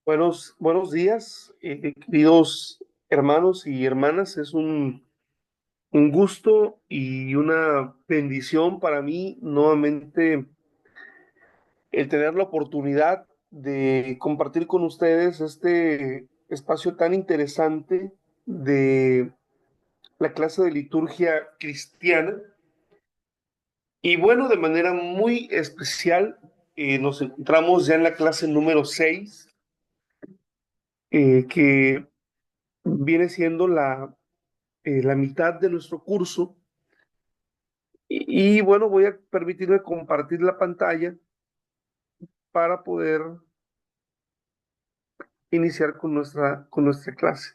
Buenos días, queridos hermanos y hermanas. Es un gusto y una bendición para mí nuevamente el tener la oportunidad de compartir con ustedes este espacio tan interesante de la clase de liturgia cristiana. Y bueno, de manera muy especial, nos encontramos ya en la clase número 6, que viene siendo la mitad de nuestro curso. Y bueno, voy a permitirme compartir la pantalla para poder iniciar con nuestra clase.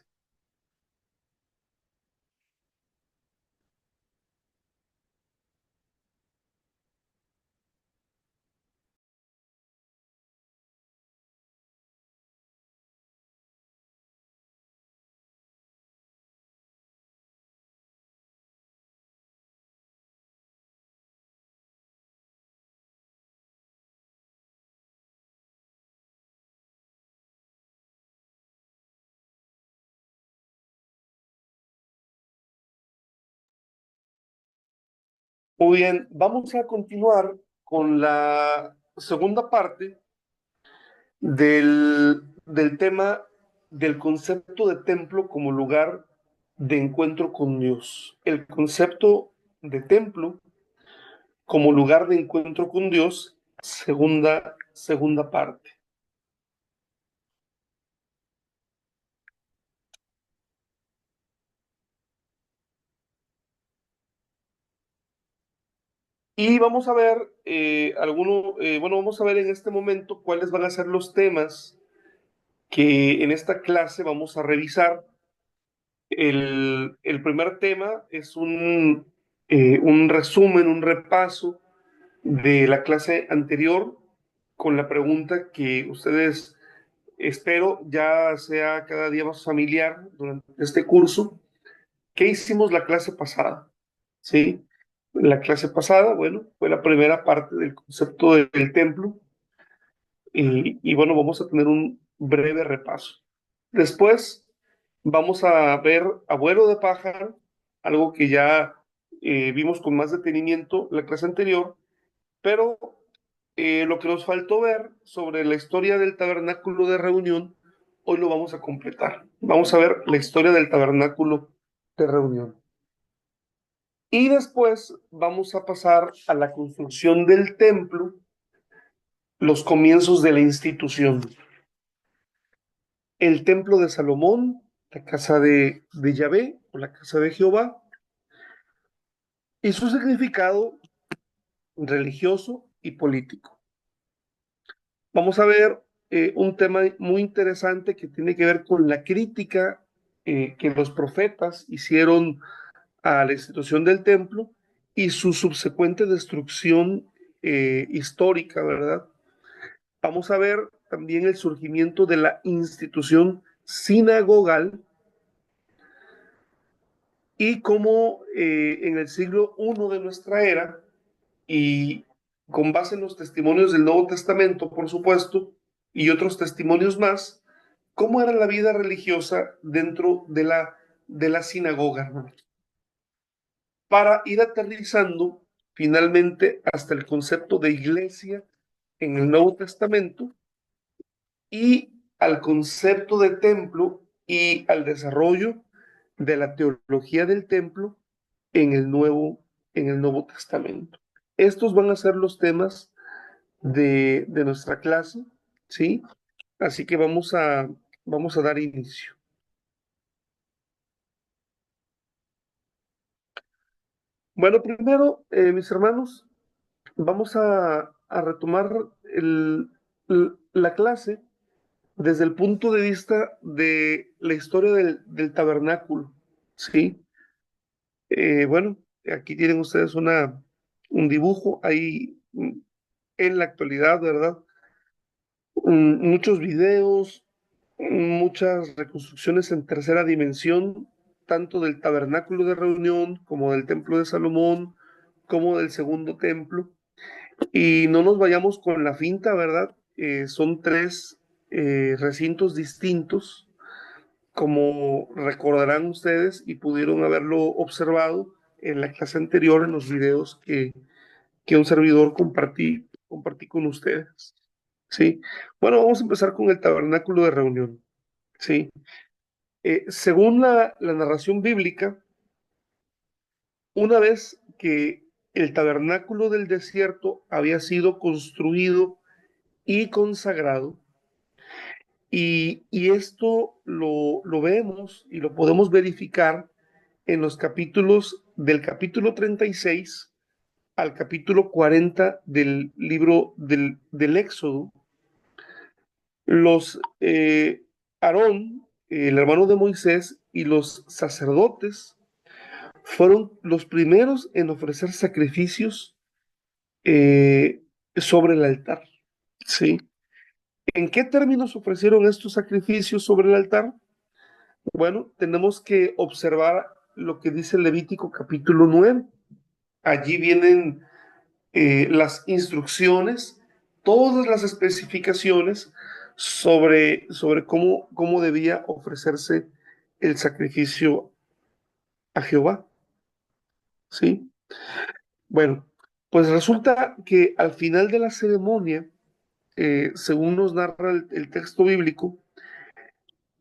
Muy bien, vamos a continuar con la segunda parte del tema del concepto de templo como lugar de encuentro con Dios. El concepto de templo como lugar de encuentro con Dios, segunda parte. Y vamos a ver bueno, vamos a ver en este momento cuáles van a ser los temas que en esta clase vamos a revisar. El primer tema es un resumen, un repaso de la clase anterior con la pregunta que ustedes, espero, ya sea cada día más familiar durante este curso. ¿Qué hicimos la clase pasada? ¿Sí? La clase pasada, bueno, fue la primera parte del concepto del templo, y bueno, vamos a tener un breve repaso. Después vamos a ver Abuelo de Pájaro, algo que ya vimos con más detenimiento la clase anterior, pero lo que nos faltó ver sobre la historia del tabernáculo de reunión, hoy lo vamos a completar. Vamos a ver la historia del tabernáculo de reunión. Y después vamos a pasar a la construcción del templo, los comienzos de la institución. El templo de Salomón, la casa de Yahvé o la casa de Jehová, y su significado religioso y político. Vamos a ver un tema muy interesante que tiene que ver con la crítica que los profetas hicieron a la institución del templo y su subsecuente destrucción histórica, ¿verdad? Vamos a ver también el surgimiento de la institución sinagogal y cómo en el siglo I de nuestra era, y con base en los testimonios del Nuevo Testamento, por supuesto, y otros testimonios más, cómo era la vida religiosa dentro de la sinagoga, ¿no? Para ir aterrizando finalmente hasta el concepto de iglesia en el Nuevo Testamento y al concepto de templo y al desarrollo de la teología del templo en el Nuevo Testamento. Estos van a ser los temas de nuestra clase, ¿sí? Así que vamos a dar inicio. Bueno, primero, mis hermanos, vamos a retomar la clase desde el punto de vista de la historia del tabernáculo, ¿sí? Bueno, aquí tienen ustedes un dibujo ahí, en la actualidad, ¿verdad? Muchos videos, muchas reconstrucciones en tercera dimensión, tanto del tabernáculo de reunión como del templo de Salomón, como del segundo templo. Y no nos vayamos con la finta, ¿verdad? Son tres recintos distintos, como recordarán ustedes y pudieron haberlo observado en la clase anterior, en los videos que un servidor compartí con ustedes. ¿Sí? Bueno, vamos a empezar con el tabernáculo de reunión. ¿Sí? Según la narración bíblica, una vez que el tabernáculo del desierto había sido construido y consagrado, y esto lo vemos y lo podemos verificar en los capítulos del capítulo 36 al capítulo 40 del libro del Éxodo. Los Aarón, el hermano de Moisés, y los sacerdotes fueron los primeros en ofrecer sacrificios eh, sobre el altar. ¿Sí? ¿En qué términos ofrecieron estos sacrificios sobre el altar? Bueno, tenemos que observar lo que dice Levítico capítulo 9. Allí vienen las instrucciones, todas las especificaciones sobre cómo debía ofrecerse el sacrificio a Jehová. ¿Sí? Bueno, pues resulta que al final de la ceremonia, según nos narra el texto bíblico,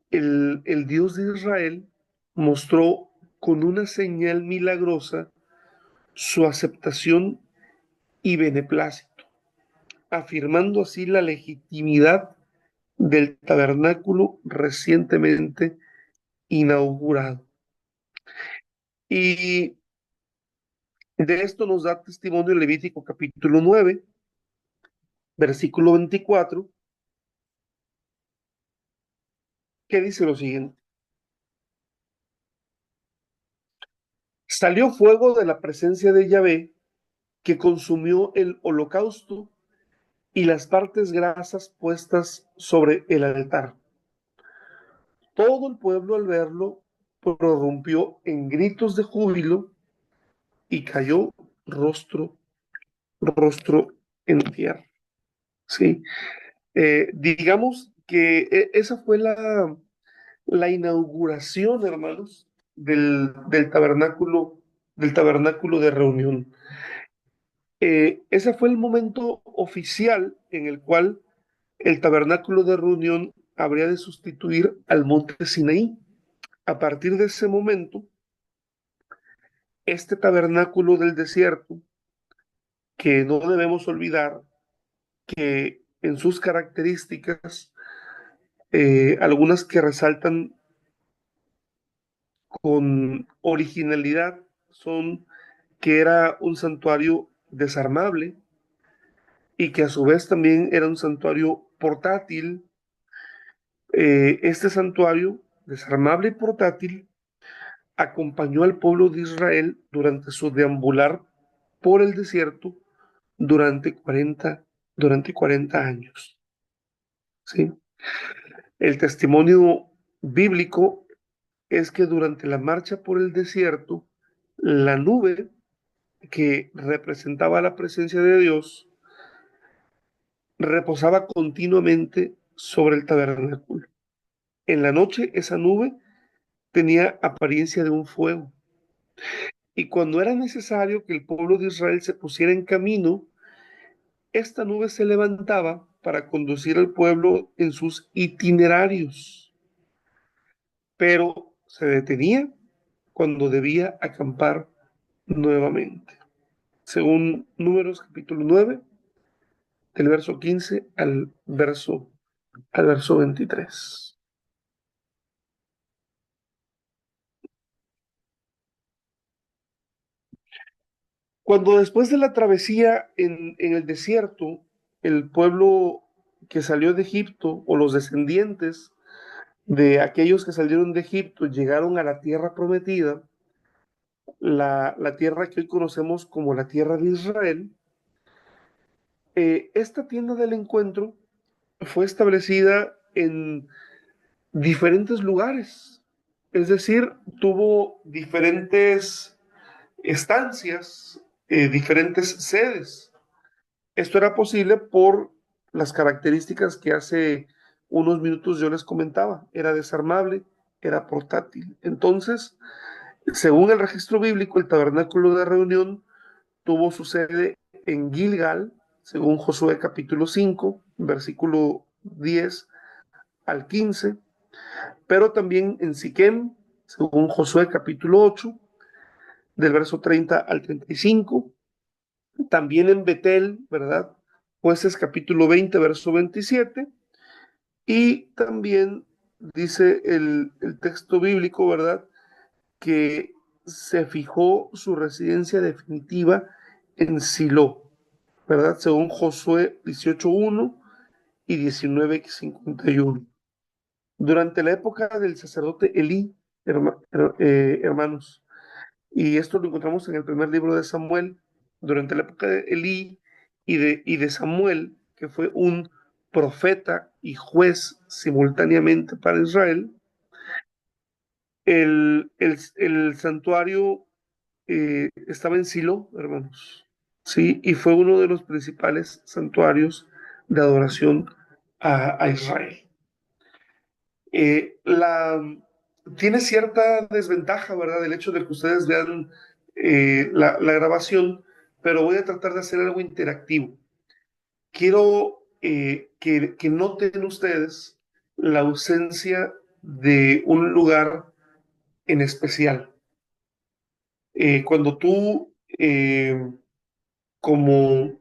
el Dios de Israel mostró con una señal milagrosa su aceptación y beneplácito, afirmando así la legitimidad del tabernáculo recientemente inaugurado. Y de esto nos da testimonio Levítico capítulo 9, versículo 24, que dice lo siguiente: salió fuego de la presencia de Yahvé que consumió el holocausto y las partes grasas puestas sobre el altar. Todo el pueblo al verlo prorrumpió en gritos de júbilo y cayó rostro, rostro en tierra. ¿Sí? Digamos que esa fue la inauguración, hermanos, del tabernáculo de reunión. Ese fue el momento oficial en el cual el tabernáculo de reunión habría de sustituir al monte Sinaí. A partir de ese momento, este tabernáculo del desierto, que no debemos olvidar que en sus características, algunas que resaltan con originalidad, son que era un santuario desarmable y que a su vez también era un santuario portátil. Este santuario desarmable y portátil acompañó al pueblo de Israel durante su deambular por el desierto durante 40 años. ¿Sí? El testimonio bíblico es que durante la marcha por el desierto, la nube que representaba la presencia de Dios reposaba continuamente sobre el tabernáculo. En la noche esa nube tenía apariencia de un fuego. Y cuando era necesario que el pueblo de Israel se pusiera en camino, esta nube se levantaba para conducir al pueblo en sus itinerarios, pero se detenía cuando debía acampar nuevamente. Según Números capítulo 9, del verso 15 al verso 23. Cuando después de la travesía en el desierto, el pueblo que salió de Egipto o los descendientes de aquellos que salieron de Egipto llegaron a la tierra prometida, la tierra que hoy conocemos como la tierra de Israel. Esta tienda del encuentro fue establecida en diferentes lugares, es decir, tuvo diferentes estancias, diferentes sedes. Esto era posible por las características que hace unos minutos yo les comentaba, era desarmable, era portátil. Entonces, según el registro bíblico, el tabernáculo de reunión tuvo su sede en Gilgal, según Josué capítulo 5, versículo 10 al 15, pero también en Siquem, según Josué capítulo 8, del verso 30 al 35, también en Betel, ¿verdad? Jueces capítulo 20, verso 27, y también dice el texto bíblico, ¿verdad? Que se fijó su residencia definitiva en Silo, ¿verdad? Según Josué 18:1 y 19:51. Durante la época del sacerdote Elí, hermanos, y esto lo encontramos en el primer libro de Samuel, durante la época de Elí y de Samuel, que fue un profeta y juez simultáneamente para Israel, el santuario estaba en Silo, hermanos, ¿sí? Y fue uno de los principales santuarios de adoración a Israel. La, tiene cierta desventaja, ¿verdad? El hecho de que ustedes vean la grabación, pero voy a tratar de hacer algo interactivo. Quiero que noten ustedes la ausencia de un lugar en especial. Cuando tú, como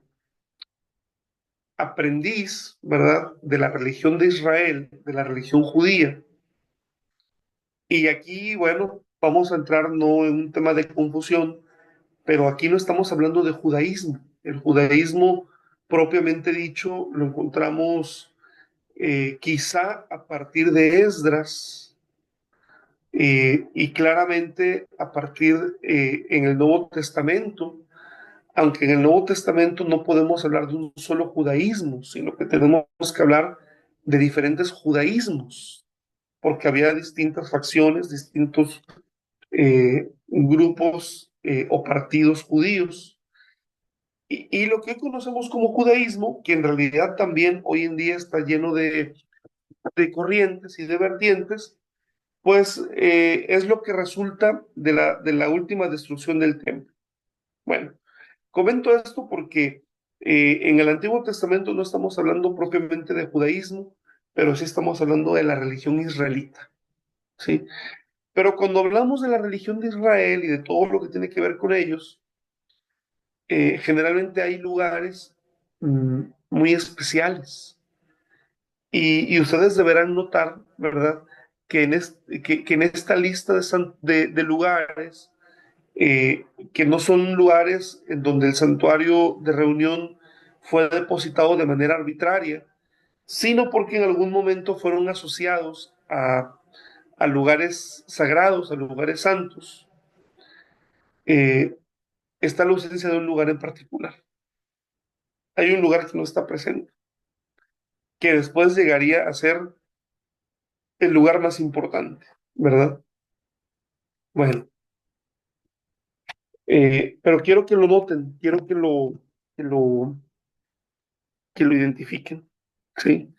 aprendiz, ¿verdad? De la religión de Israel, de la religión judía, y aquí, bueno, vamos a entrar no en un tema de confusión, pero aquí no estamos hablando de judaísmo. El judaísmo propiamente dicho lo encontramos quizá a partir de Esdras y claramente a partir en el Nuevo Testamento, aunque en el Nuevo Testamento no podemos hablar de un solo judaísmo, sino que tenemos que hablar de diferentes judaísmos, porque había distintas facciones, distintos grupos o partidos judíos. Y lo que hoy conocemos como judaísmo, que en realidad también hoy en día está lleno de corrientes y de vertientes, pues es lo que resulta de la última destrucción del templo. Bueno, comento esto porque en el Antiguo Testamento no estamos hablando propiamente de judaísmo, pero sí estamos hablando de la religión israelita, ¿sí? Pero cuando hablamos de la religión de Israel y de todo lo que tiene que ver con ellos, generalmente hay lugares muy especiales. Y ustedes deberán notar, ¿verdad? Que en esta lista de lugares, que no son lugares en donde el santuario de reunión fue depositado de manera arbitraria, sino porque en algún momento fueron asociados a lugares sagrados, a lugares santos, eh, está la ausencia de un lugar en particular. Hay un lugar que no está presente, que después llegaría a ser el lugar más importante, ¿verdad? Bueno, pero quiero que lo noten, quiero que lo, que lo identifiquen, ¿sí?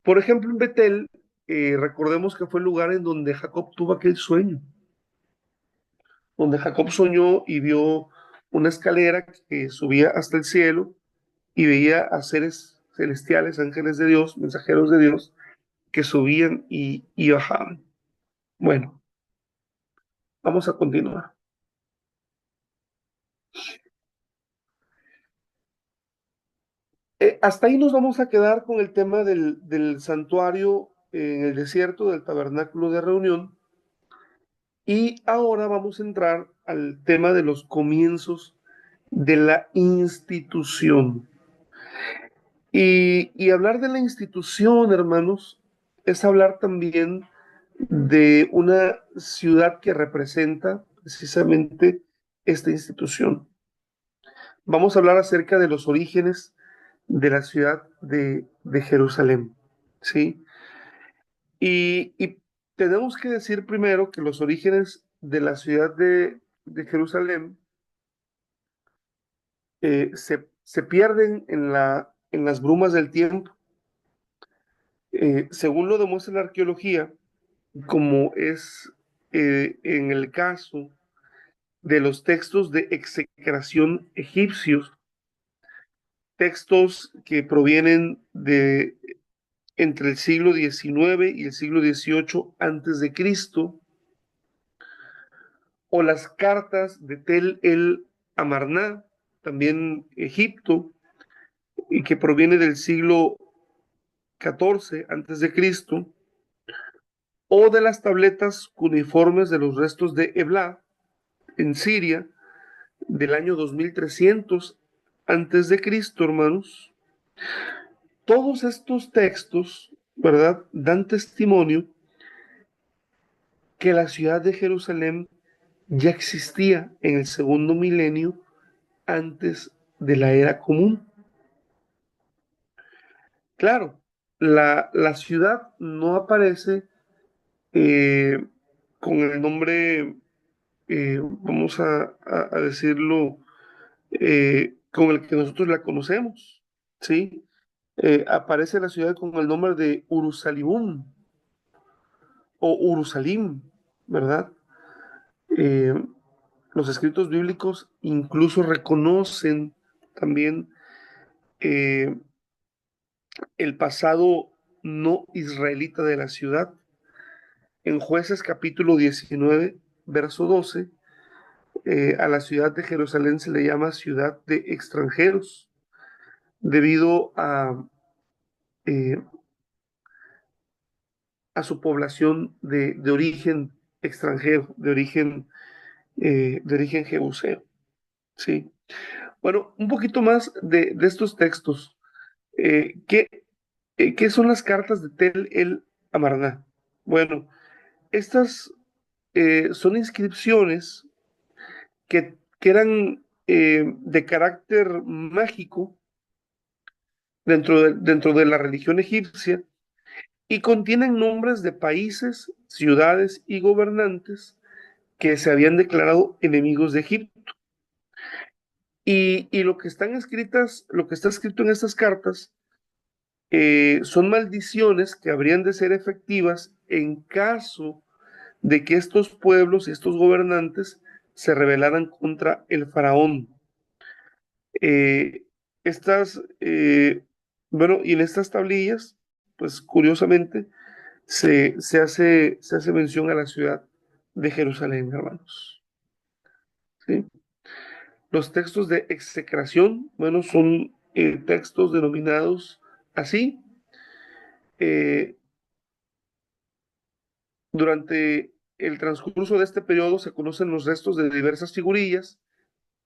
Por ejemplo, en Betel, recordemos que fue el lugar en donde Jacob tuvo aquel sueño, donde Jacob soñó y vio una escalera que subía hasta el cielo y veía a seres celestiales, ángeles de Dios, mensajeros de Dios, que subían y bajaban. Bueno, vamos a continuar. Hasta ahí nos vamos a quedar con el tema del santuario en el desierto, del tabernáculo de reunión, y ahora vamos a entrar al tema de los comienzos de la institución. Y hablar de la institución, hermanos, es hablar también de una ciudad que representa precisamente esta institución. Vamos a hablar acerca de los orígenes de la ciudad de Jerusalén, ¿sí? Y tenemos que decir primero que los orígenes de la ciudad de Jerusalén se pierden en las brumas del tiempo, Según lo demuestra la arqueología, como es en el caso de los textos de execración egipcios, textos que provienen de entre el siglo XIX y el siglo XVIII antes de Cristo, o las cartas de Tel el Amarna, también Egipto, y que proviene del siglo XIV antes de Cristo, o de las tabletas cuneiformes de los restos de Ebla en Siria del año 2300 antes de Cristo, hermanos. Todos estos textos, ¿verdad?, dan testimonio que la ciudad de Jerusalén ya existía en el segundo milenio antes de la era común. Claro, la ciudad no aparece eh, con el nombre, vamos a decirlo, con el que nosotros la conocemos, ¿sí? Aparece la ciudad con el nombre de Urusalibum o Urusalim, ¿verdad? Eh, los escritos bíblicos incluso reconocen también eh, el pasado no israelita de la ciudad. En Jueces capítulo 19, verso 12, a la ciudad de Jerusalén se le llama ciudad de extranjeros, debido eh, a su población de origen extranjero, de origen jebuseo. ¿Sí? Bueno, un poquito más de estos textos. ¿Qué, ¿Qué son las cartas de Tel el Amarna? Bueno, estas son inscripciones que eran de carácter mágico dentro de la religión egipcia y contienen nombres de países, ciudades y gobernantes que se habían declarado enemigos de Egipto. Y lo que están escritas, lo que está escrito en estas cartas, son maldiciones que habrían de ser efectivas en caso de que estos pueblos y estos gobernantes se rebelaran contra el faraón. Eh, estas, bueno, y en estas tablillas, pues curiosamente, se hace mención a la ciudad de Jerusalén, hermanos. ¿Sí? Los textos de execración, bueno, son textos denominados así. Eh, Durante el transcurso de este periodo se conocen los restos de diversas figurillas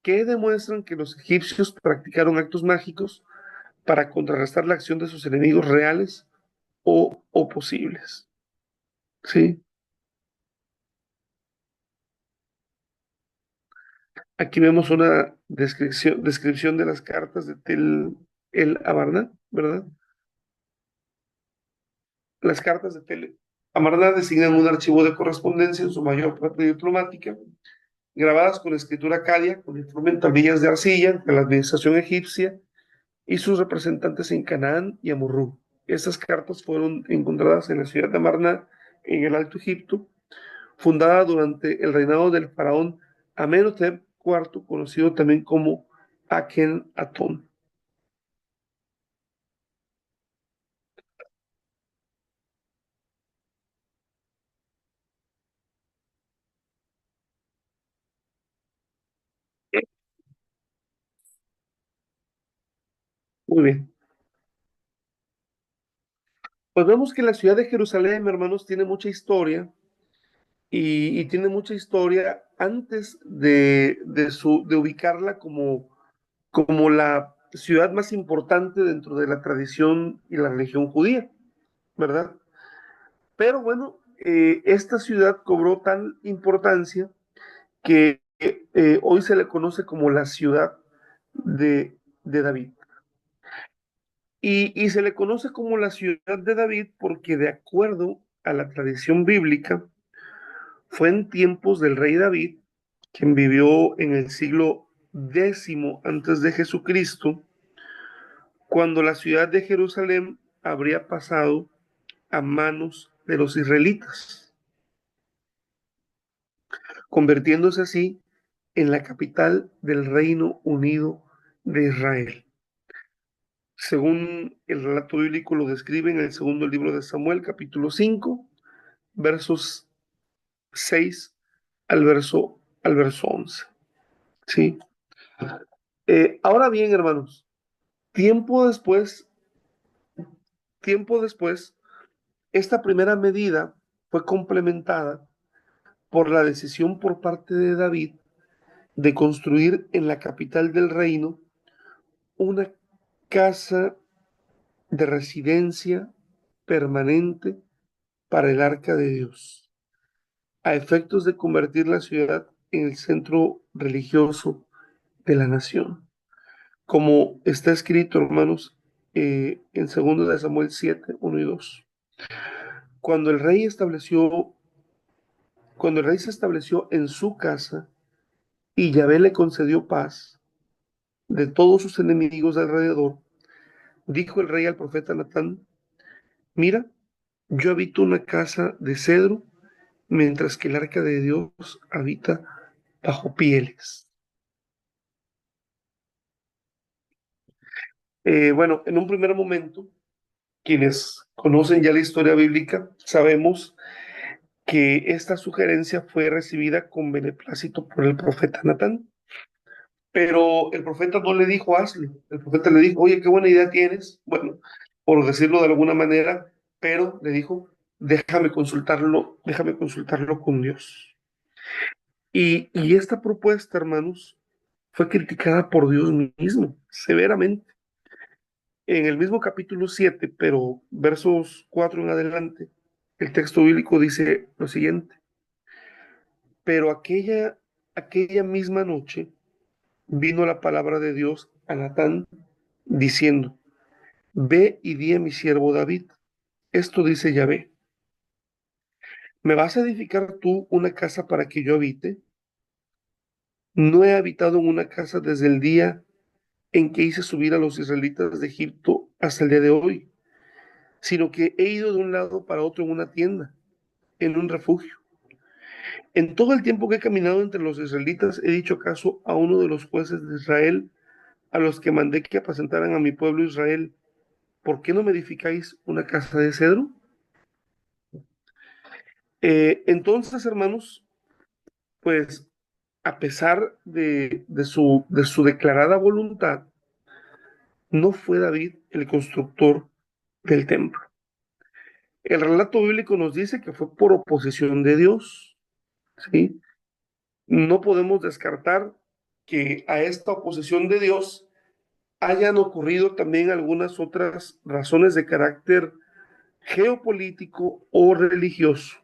que demuestran que los egipcios practicaron actos mágicos para contrarrestar la acción de sus enemigos reales o posibles. ¿Sí? Aquí vemos una descripción de las cartas de Tel el Amarna, ¿verdad? Las cartas de Tel Amarna designan un archivo de correspondencia en su mayor parte diplomática, grabadas con escritura acadia, con tablillas de arcilla de la administración egipcia y sus representantes en Canaán y Amurrú. Estas cartas fueron encontradas en la ciudad de Amarna, en el Alto Egipto, fundada durante el reinado del faraón Amenhotep IV, conocido también como Akenatón. Muy bien. Pues vemos que la ciudad de Jerusalén, hermanos, tiene mucha historia y tiene mucha historia antes de ubicarla como la ciudad más importante dentro de la tradición y la religión judía, ¿verdad? Pero bueno, esta ciudad cobró tal importancia que hoy se le conoce como la ciudad de David. Y se le conoce como la ciudad de David porque de acuerdo a la tradición bíblica, fue en tiempos del rey David, quien vivió en el siglo X antes de Jesucristo, cuando la ciudad de Jerusalén habría pasado a manos de los israelitas, convirtiéndose así en la capital del Reino Unido de Israel. Según el relato bíblico lo describe en el segundo libro de Samuel, capítulo 5, versos 6 al verso 11. ¿Sí? Ahora bien, hermanos, tiempo después, tiempo después, esta primera medida fue complementada por la decisión por parte de David de construir en la capital del reino una casa de residencia permanente para el arca de Dios, a efectos de convertir la ciudad en el centro religioso de la nación. Como está escrito, hermanos, en 2 de Samuel 7, 1 y 2. Cuando el rey estableció, cuando el rey se estableció en su casa y Yahvé le concedió paz de todos sus enemigos alrededor, dijo el rey al profeta Natán: mira, yo habito una casa de cedro, mientras que el arca de Dios habita bajo pieles. Bueno, en un primer momento, quienes conocen ya la historia bíblica, sabemos que esta sugerencia fue recibida con beneplácito por el profeta Natán, pero el profeta no le dijo hazlo, el profeta le dijo, oye, qué buena idea tienes, bueno, por decirlo de alguna manera, pero le dijo, déjame consultarlo con Dios. Y esta propuesta, hermanos, fue criticada por Dios mismo, severamente. En el mismo capítulo 7, pero versos 4 en adelante, el texto bíblico dice lo siguiente: pero aquella misma noche vino la palabra de Dios a Natán diciendo, ve y di a mi siervo David, esto dice Yahvé, ¿me vas a edificar tú una casa para que yo habite? No he habitado en una casa desde el día en que hice subir a los israelitas de Egipto hasta el día de hoy, sino que he ido de un lado para otro en una tienda, en un refugio. En todo el tiempo que he caminado entre los israelitas, he dicho caso a uno de los jueces de Israel, a los que mandé que apacentaran a mi pueblo Israel: ¿por qué no me edificáis una casa de cedro? Entonces, hermanos, pues a pesar de su declarada voluntad, no fue David el constructor del templo. El relato bíblico nos dice que fue por oposición de Dios, ¿sí? No podemos descartar que a esta oposición de Dios hayan ocurrido también algunas otras razones de carácter geopolítico o religioso.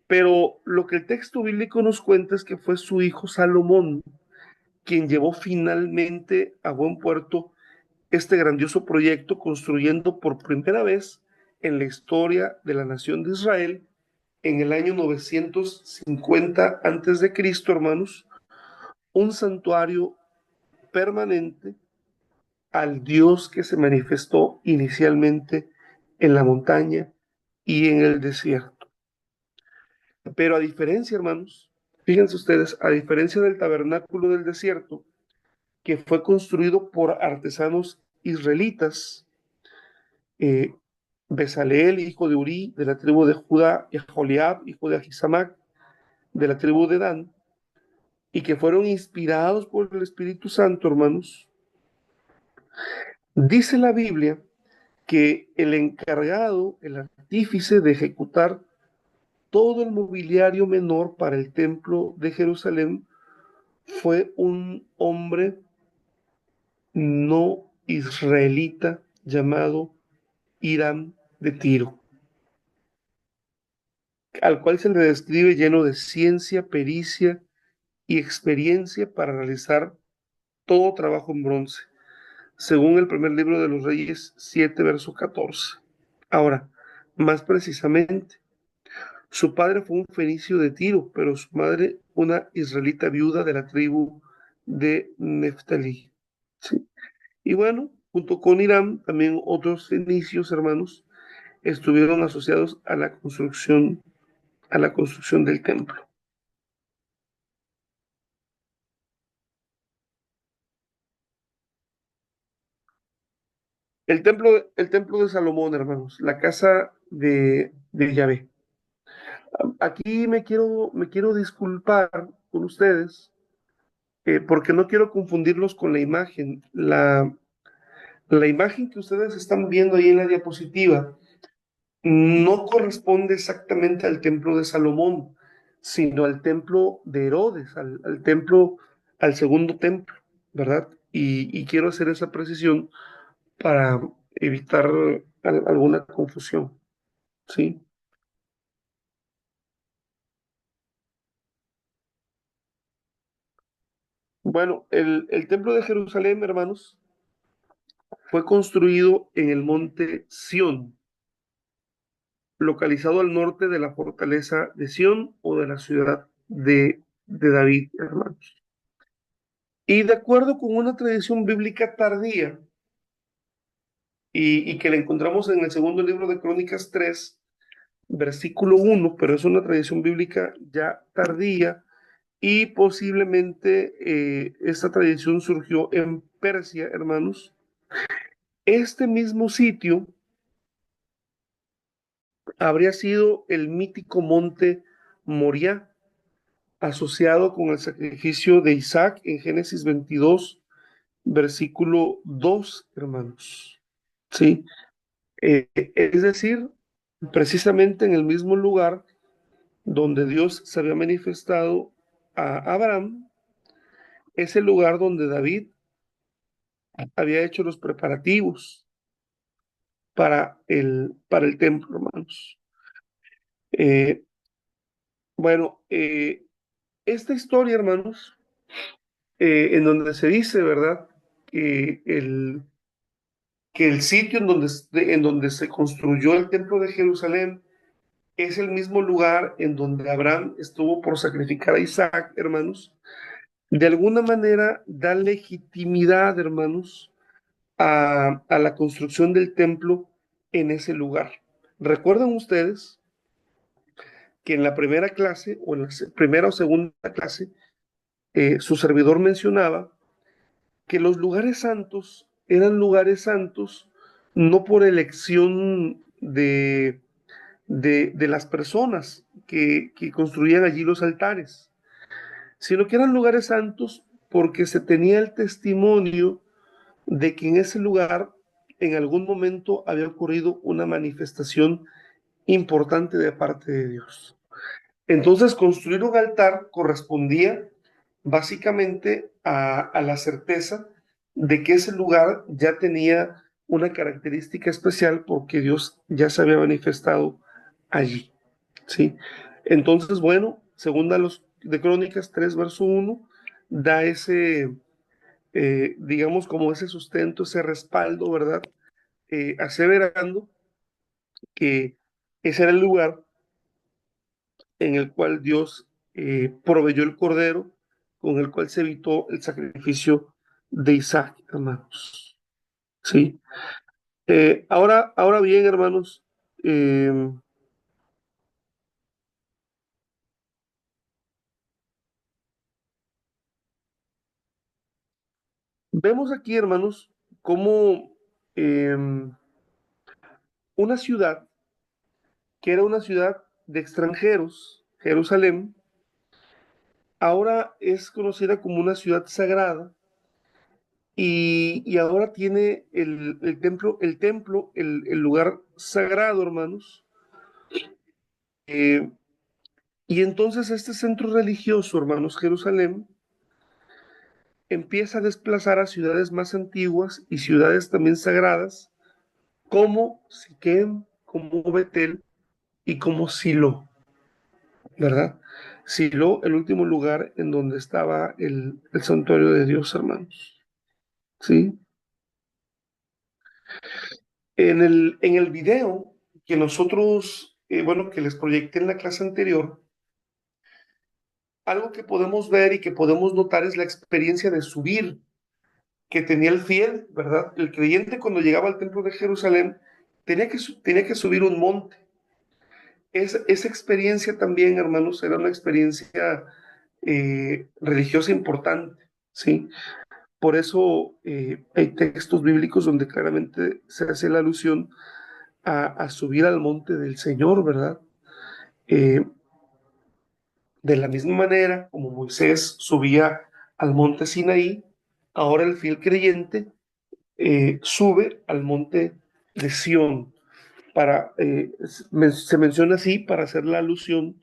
Pero lo que el texto bíblico nos cuenta es que fue su hijo Salomón quien llevó finalmente a buen puerto este grandioso proyecto, construyendo por primera vez en la historia de la nación de Israel, en el año 950 antes de Cristo, hermanos, un santuario permanente al Dios que se manifestó inicialmente en la montaña y en el desierto. Pero a diferencia, hermanos, fíjense ustedes, a diferencia del tabernáculo del desierto, que fue construido por artesanos israelitas, eh, Bezaleel, hijo de Uri, de la tribu de Judá, y Joliab, hijo de Ahisamac, de la tribu de Dan, y que fueron inspirados por el Espíritu Santo, hermanos, dice la Biblia que el encargado, el artífice de ejecutar todo el mobiliario menor para el templo de Jerusalén fue un hombre no israelita llamado Hiram de Tiro, al cual se le describe lleno de ciencia, pericia y experiencia para realizar todo trabajo en bronce, según el primer libro de los Reyes 7, verso 14. Ahora, más precisamente, su padre fue un fenicio de Tiro, pero su madre una israelita viuda de la tribu de Neftalí. ¿Sí? Y bueno, junto con Irán, también otros fenicios, hermanos, estuvieron asociados a la construcción del templo. El templo de Salomón, hermanos, la casa de Yahvé. Aquí me quiero disculpar con ustedes porque no quiero confundirlos con la imagen. La imagen que ustedes están viendo ahí en la diapositiva no corresponde exactamente al templo de Salomón, sino al templo de Herodes, al templo, al segundo templo, ¿verdad? Y quiero hacer esa precisión para evitar alguna confusión, ¿sí? Bueno, el templo de Jerusalén, hermanos, fue construido en el monte Sión, localizado al norte de la fortaleza de Sión o de la ciudad de David, hermanos. Y de acuerdo con una tradición bíblica tardía, y que la encontramos en el segundo libro de Crónicas 3, versículo 1, pero es una tradición bíblica ya tardía, y posiblemente esta tradición surgió en Persia, hermanos. Este mismo sitio habría sido el mítico monte Moriah, asociado con el sacrificio de Isaac en Génesis 22, versículo 2, hermanos. ¿Sí? Es decir, precisamente en el mismo lugar donde Dios se había manifestado a Abraham, es el lugar donde David había hecho los preparativos para el templo, hermanos. Eh, bueno, esta historia, hermanos, en donde se dice, ¿verdad? Que que el sitio en donde se construyó el templo de Jerusalén es el mismo lugar en donde Abraham estuvo por sacrificar a Isaac, hermanos. De alguna manera da legitimidad, hermanos, a la construcción del templo en ese lugar. ¿Recuerdan ustedes que en la primera clase o en la primera o segunda clase su servidor mencionaba que los lugares santos eran lugares santos no por elección de las personas que construían allí los altares, sino que eran lugares santos porque se tenía el testimonio de que en ese lugar en algún momento había ocurrido una manifestación importante de parte de Dios. Entonces, construir un altar correspondía básicamente a la certeza de que ese lugar ya tenía una característica especial porque Dios ya se había manifestado allí, ¿sí? Entonces, bueno, según a los de Crónicas 3, verso 1, da ese, digamos, como ese sustento, ese respaldo, ¿verdad? Aseverando que ese era el lugar en el cual Dios proveyó el cordero con el cual se evitó el sacrificio de Isaac, hermanos. ¿Sí? Ahora bien, hermanos, eh, vemos aquí, hermanos, cómo eh, una ciudad, que era una ciudad de extranjeros, Jerusalén, ahora es conocida como una ciudad sagrada y ahora tiene el lugar sagrado, hermanos. Eh, y entonces este centro religioso, hermanos, Jerusalén, empieza a desplazar a ciudades más antiguas y ciudades también sagradas, como Siquem, como Betel y como Silo, ¿verdad? Silo, el último lugar en donde estaba el santuario de Dios, hermanos. ¿Sí? En el video que nosotros, bueno, que les proyecté en la clase anterior, algo que podemos ver y que podemos notar es la experiencia de subir que tenía el fiel, ¿verdad? El creyente cuando llegaba al templo de Jerusalén tenía que subir un monte. Esa experiencia también, hermanos, era una experiencia religiosa importante, ¿sí? Por eso hay textos bíblicos donde claramente se hace la alusión a subir al monte del Señor, ¿verdad? Eh, de la misma manera como Moisés subía al monte Sinaí, ahora el fiel creyente sube al monte de Sión. Se menciona así eh, para hacer la alusión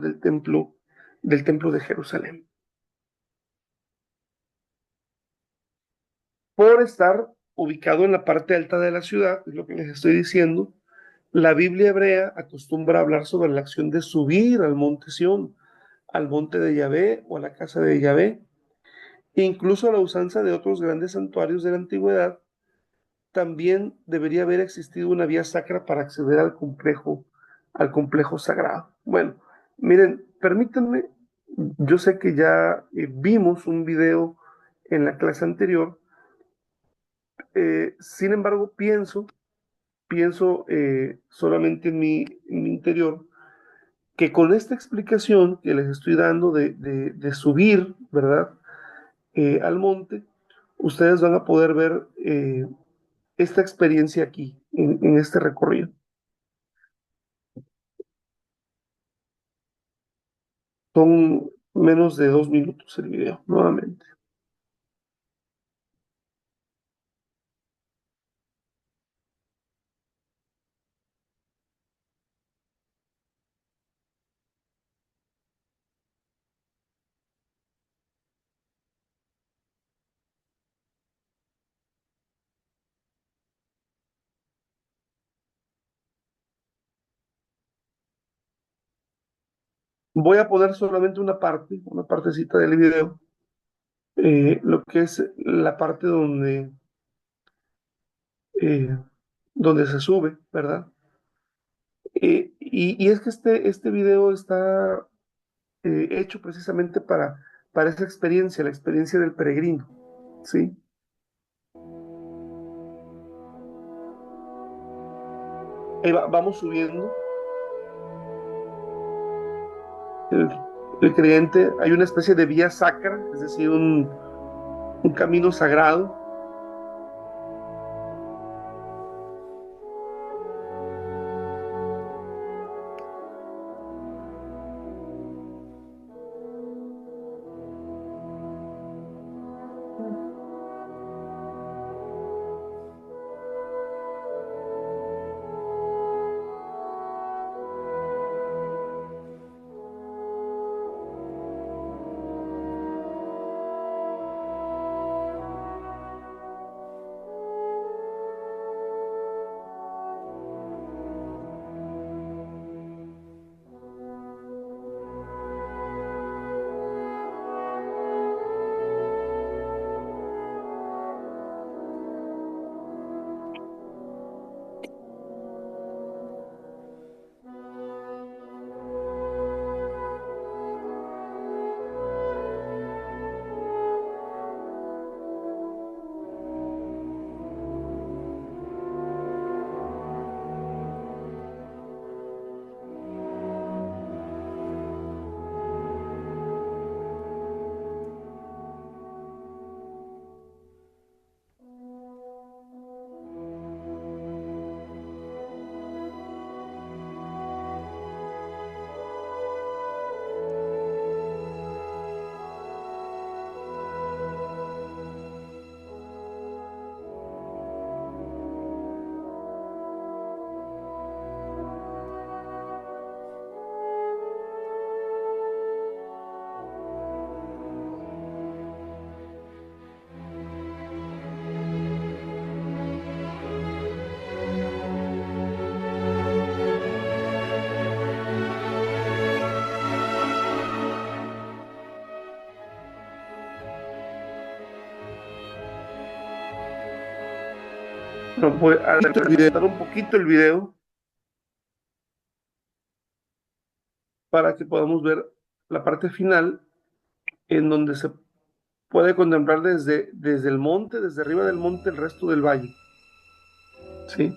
del templo de Jerusalén. Por estar ubicado en la parte alta de la ciudad, es lo que les estoy diciendo, la Biblia hebrea acostumbra a hablar sobre la acción de subir al monte Sión, al monte de Yahvé o a la casa de Yahvé. E incluso a la usanza de otros grandes santuarios de la antigüedad, también debería haber existido una vía sacra para acceder al complejo sagrado. Bueno, miren, permítanme, yo sé que ya vimos un video en la clase anterior, sin embargo, pienso solamente en mi interior, que con esta explicación que les estoy dando de subir, ¿verdad? Al monte, ustedes van a poder ver esta experiencia aquí, en este recorrido. Son menos de 2 minutos el video, nuevamente. Voy a poner solamente una partecita del video, lo que es la parte eh, donde se sube, ¿verdad? Y es que este video está hecho precisamente para esa experiencia, la experiencia del peregrino, ¿sí? Vamos subiendo. El, el creyente, hay una especie de vía sacra, es decir, un camino sagrado. No, voy a adelantar un poquito el video para que podamos ver la parte final en donde se puede contemplar desde el monte, desde arriba del monte, el resto del valle. ¿sí?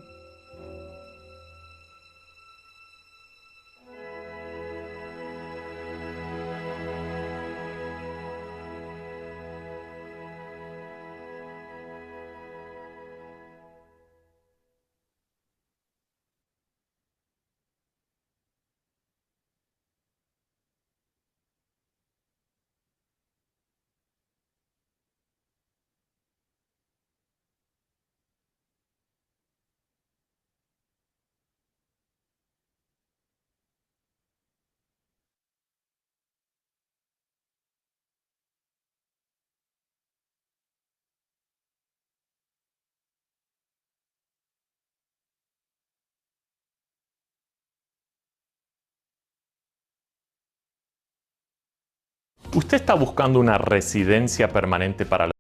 ¿Usted está buscando una residencia permanente para la...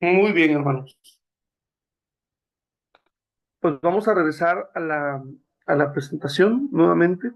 Muy bien, hermanos. Pues vamos a regresar a la presentación nuevamente.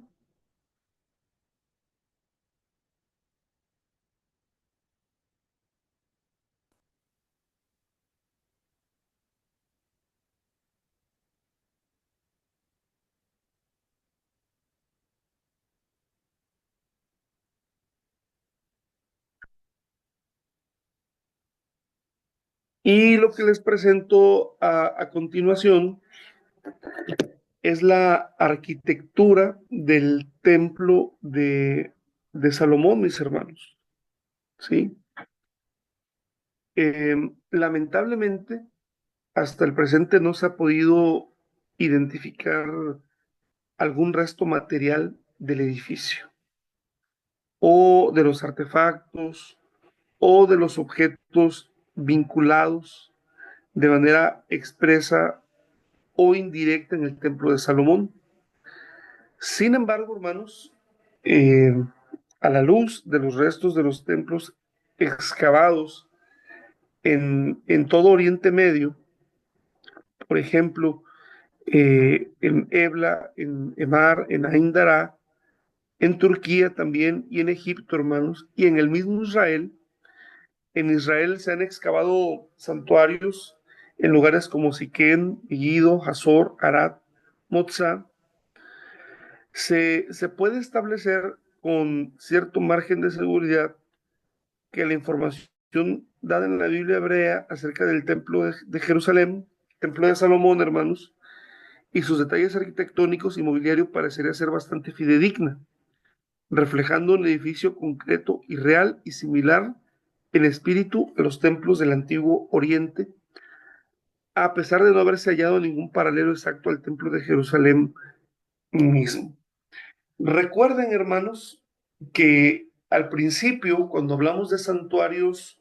Y lo que les presento a continuación es la arquitectura del templo de Salomón, mis hermanos. ¿Sí? Lamentablemente, hasta el presente no se ha podido identificar algún resto material del edificio o de los artefactos o de los objetos vinculados de manera expresa o indirecta en el templo de Salomón. Sin embargo, hermanos, eh, a la luz de los restos de los templos excavados en todo Oriente Medio, por ejemplo, en Ebla, en Emar, en Ain Dara, en Turquía también y en Egipto, hermanos, y en el mismo Israel. En Israel se han excavado santuarios en lugares como Siquén, Megiddo, Hazor, Arad, Motzá. Se puede establecer con cierto margen de seguridad que la información dada en la Biblia hebrea acerca del templo de Jerusalén, templo de Salomón, hermanos, y sus detalles arquitectónicos y mobiliario parecería ser bastante fidedigna, reflejando un edificio concreto y real y similar en espíritu a los templos del antiguo Oriente, a pesar de no haberse hallado ningún paralelo exacto al templo de Jerusalén mismo. Recuerden, hermanos, que al principio, cuando hablamos de santuarios,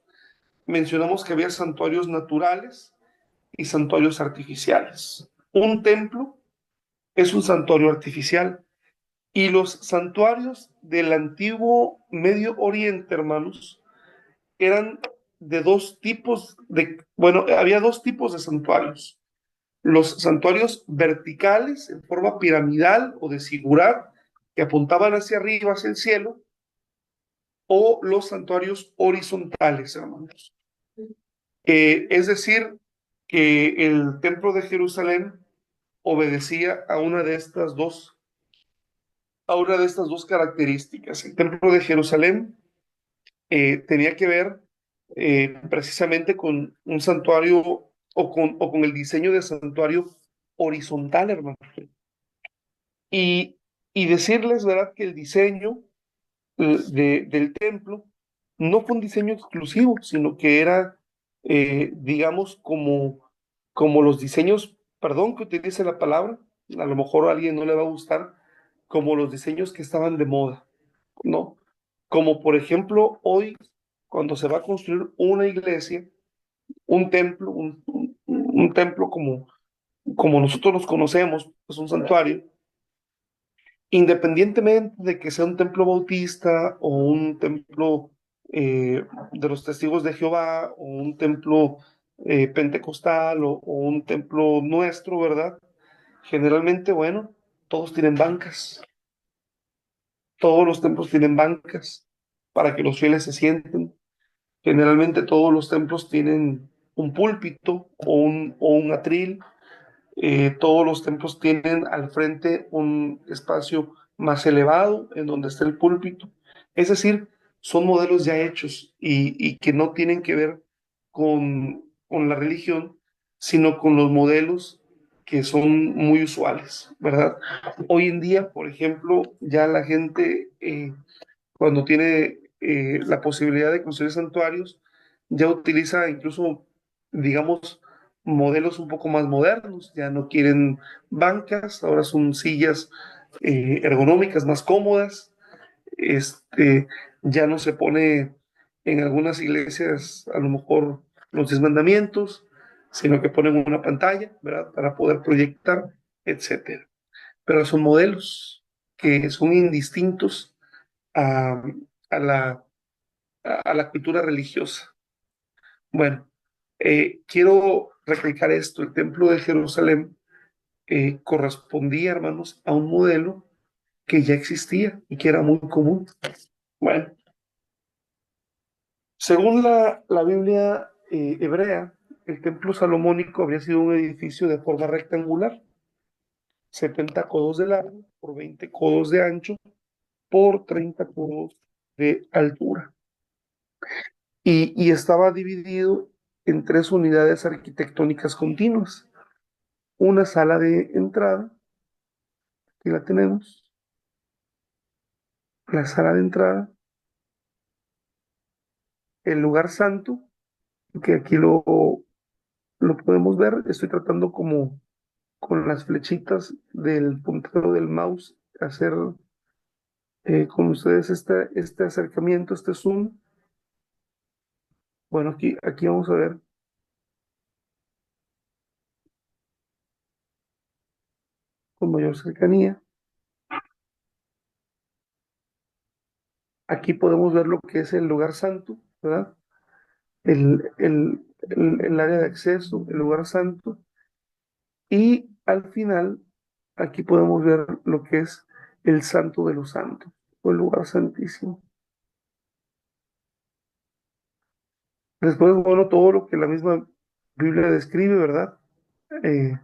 mencionamos que había santuarios naturales y santuarios artificiales. Un templo es un santuario artificial y los santuarios del antiguo Medio Oriente, hermanos, eran de dos tipos bueno, había dos tipos de santuarios. Los santuarios verticales en forma piramidal o de sigurar que apuntaban hacia arriba, hacia el cielo, o los santuarios horizontales, hermanos. Es decir, que el templo de Jerusalén obedecía a una de estas dos características. El templo de Jerusalén tenía que ver precisamente con un santuario o con el diseño de santuario horizontal, hermano. Y, y decirles, ¿verdad?, que el diseño del templo no fue un diseño exclusivo, sino que era, digamos, como los diseños, perdón que utilice la palabra, a lo mejor a alguien no le va a gustar, como los diseños que estaban de moda, ¿no? Como por ejemplo hoy, cuando se va a construir una iglesia, un templo, un templo como nosotros los conocemos, es un santuario, independientemente de que sea un templo bautista o un templo de los testigos de Jehová o un templo pentecostal o un templo nuestro, ¿verdad? Generalmente, bueno, todos tienen bancas, todos los templos tienen bancas para que los fieles se sienten. Generalmente todos los templos tienen un púlpito o un atril. Todos los templos tienen al frente un espacio más elevado en donde está el púlpito. Es decir, son modelos ya hechos y que no tienen que ver con la religión, sino con los modelos que son muy usuales, ¿verdad? Hoy en día, por ejemplo, ya la gente cuando tiene la posibilidad de construir santuarios, ya utiliza incluso, digamos, modelos un poco más modernos, ya no quieren bancas, ahora son sillas ergonómicas más cómodas, este, ya no se pone en algunas iglesias a lo mejor los 10 mandamientos, sino que ponen una pantalla, ¿verdad? Para poder proyectar, etcétera. Pero son modelos que son indistintos a, a la, a la cultura religiosa. Bueno, quiero recalcar esto, el templo de Jerusalén correspondía, hermanos, a un modelo que ya existía y que era muy común. Bueno, según la Biblia hebrea, el templo salomónico habría sido un edificio de forma rectangular, 70 codos de largo por 20 codos de ancho por 30 codos de altura. Y estaba dividido en tres unidades arquitectónicas continuas. Una sala de entrada, aquí la tenemos, la sala de entrada, el lugar santo, que aquí lo podemos ver, estoy tratando como con las flechitas del puntero del mouse, hacer con ustedes este acercamiento, este zoom. Bueno, aquí vamos a ver con mayor cercanía. Aquí podemos ver lo que es el lugar santo, ¿verdad? El área de acceso, el lugar santo, y al final aquí podemos ver lo que es el santo de los santos, o el lugar santísimo. Después, bueno, todo lo que la misma Biblia describe, ¿verdad? Eh,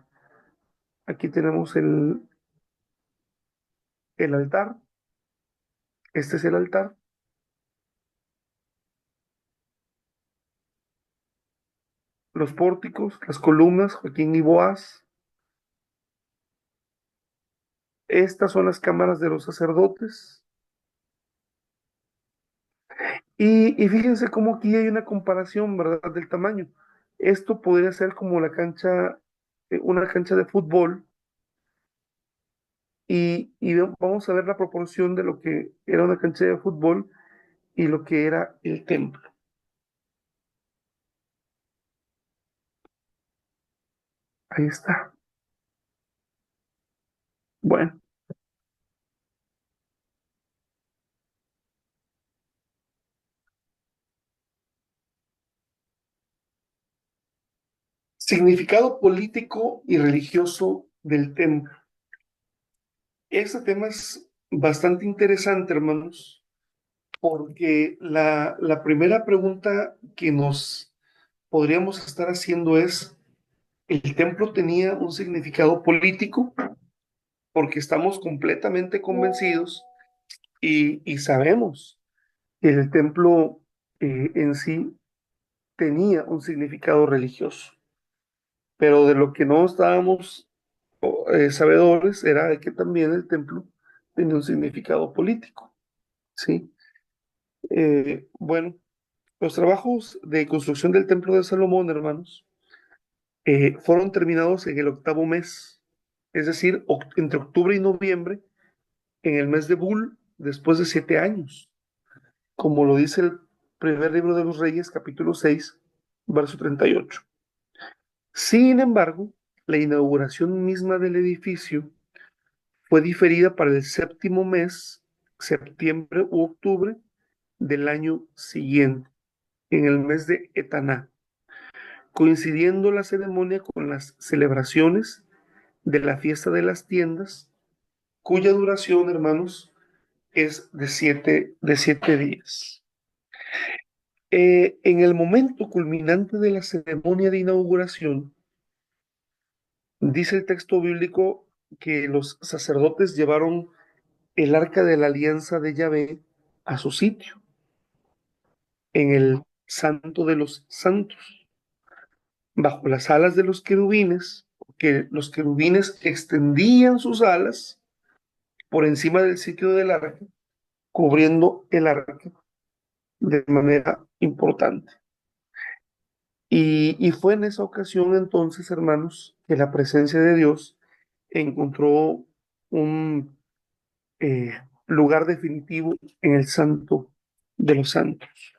Aquí tenemos el altar, este es el altar, los pórticos, las columnas, Joaquín y Boaz. Estas son las cámaras de los sacerdotes. Y fíjense cómo aquí hay una comparación, ¿verdad? Del tamaño. Esto podría ser como la cancha, una cancha de fútbol, vamos a ver la proporción de lo que era una cancha de fútbol y lo que era el templo. Ahí está. Bueno, significado político y religioso del templo. Este tema es bastante interesante, hermanos, porque la primera pregunta que nos podríamos estar haciendo es, ¿el templo tenía un significado político? Porque estamos completamente convencidos y sabemos que el templo en sí tenía un significado religioso, pero de lo que no estábamos sabedores era de que también el templo tenía un significado político, ¿sí? Bueno, los trabajos de construcción del templo de Salomón, hermanos, fueron terminados en el octavo mes, es decir, entre octubre y noviembre, en el mes de Bul, después de 7 años, como lo dice el primer libro de los Reyes, capítulo 6, verso 38. Sin embargo, la inauguración misma del edificio fue diferida para el séptimo mes, septiembre u octubre del año siguiente, en el mes de Etaná, coincidiendo la ceremonia con las celebraciones de la fiesta de las tiendas, cuya duración, hermanos, es de siete días. En el momento culminante de la ceremonia de inauguración, dice el texto bíblico que los sacerdotes llevaron el arca de la alianza de Yahvé a su sitio, en el Santo de los Santos, bajo las alas de los querubines, que los querubines extendían sus alas por encima del sitio del arca, cubriendo el arca de manera importante. Y fue en esa ocasión entonces, hermanos, que la presencia de Dios encontró un eh, lugar definitivo en el Santo de los Santos.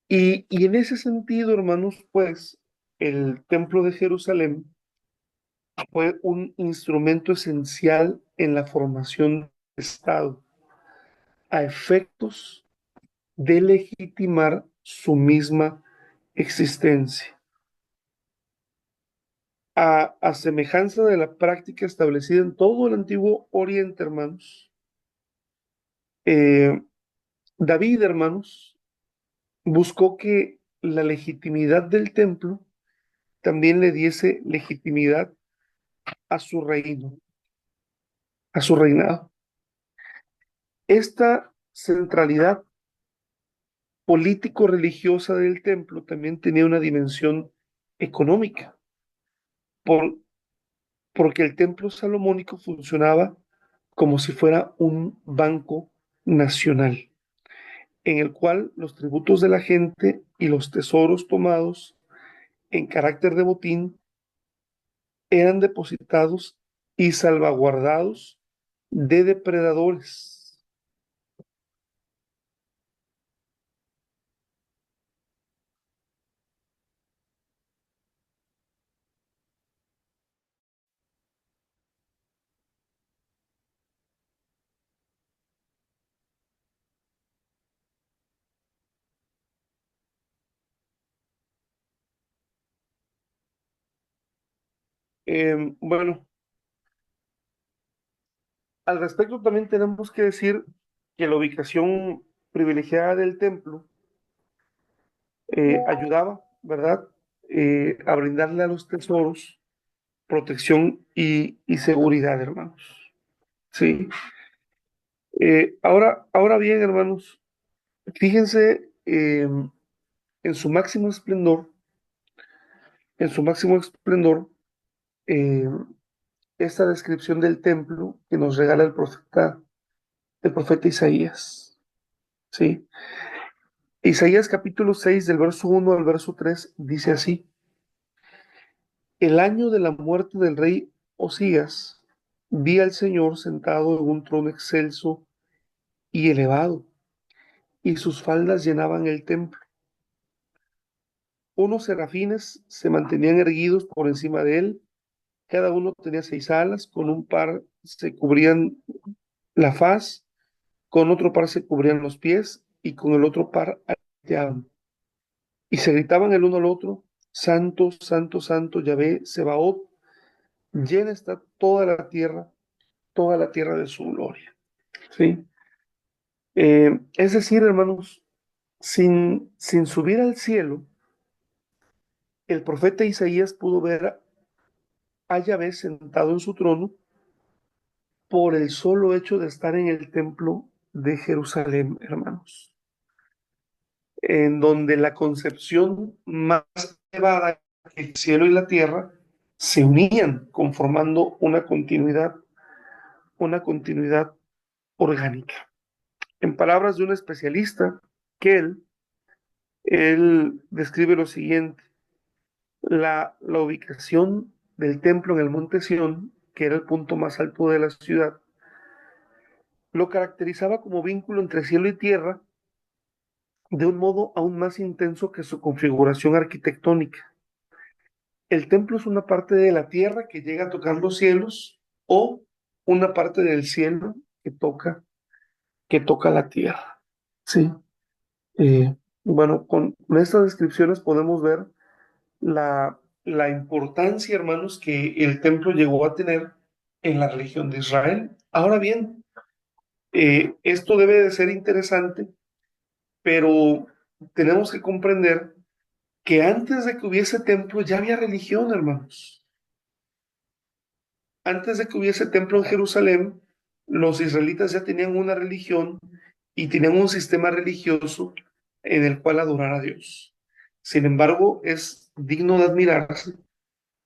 Y en ese sentido, hermanos, pues el Templo de Jerusalén fue un instrumento esencial en la formación del Estado, a efectos de legitimar su misma existencia. A semejanza de la práctica establecida en todo el antiguo Oriente, hermanos, eh, David, hermanos, buscó que la legitimidad del templo también le diese legitimidad a su reino, a su reinado. Esta centralidad político-religiosa del templo también tenía una dimensión económica, por, porque el templo salomónico funcionaba como si fuera un banco nacional, en el cual los tributos de la gente y los tesoros tomados en carácter de botín eran depositados y salvaguardados de depredadores. Bueno, al respecto también tenemos que decir que la ubicación privilegiada del templo ayudaba, ¿verdad? A brindarle a los tesoros protección y seguridad, hermanos. Sí. Ahora bien, hermanos, fíjense en su máximo esplendor, en su máximo esplendor, eh, esta descripción del templo que nos regala el profeta Isaías. ¿Sí? Isaías capítulo 6 del verso 1 al verso 3 dice así: el año de la muerte del rey Osías, vi al Señor sentado en un trono excelso y elevado, y sus faldas llenaban el templo. Unos serafines se mantenían erguidos por encima de él, cada uno tenía 6 alas, con un par se cubrían la faz, con otro par se cubrían los pies, y con el otro par aleteaban. Y se gritaban el uno al otro: Santo, Santo, Santo, Yahvé, Sebaot, llena está toda la tierra de su gloria. ¿Sí? Es decir, hermanos, sin subir al cielo, el profeta Isaías pudo ver a Yahvé sentado en su trono por el solo hecho de estar en el templo de Jerusalén, hermanos, en donde la concepción más elevada que el cielo y la tierra se unían conformando una continuidad orgánica. En palabras de un especialista, que él describe lo siguiente: la ubicación del templo en el monte Sión, que era el punto más alto de la ciudad, lo caracterizaba como vínculo entre cielo y tierra, de un modo aún más intenso que su configuración arquitectónica. El templo es una parte de la tierra que llega a tocar los cielos o una parte del cielo que toca la tierra. Sí. Bueno, con estas descripciones podemos ver la importancia, hermanos, que el templo llegó a tener en la religión de Israel. Ahora bien, esto debe de ser interesante, pero tenemos que comprender que antes de que hubiese templo ya había religión, hermanos. Antes de que hubiese templo en Jerusalén, los israelitas ya tenían una religión y tenían un sistema religioso en el cual adorar a Dios. Sin embargo, es digno de admirarse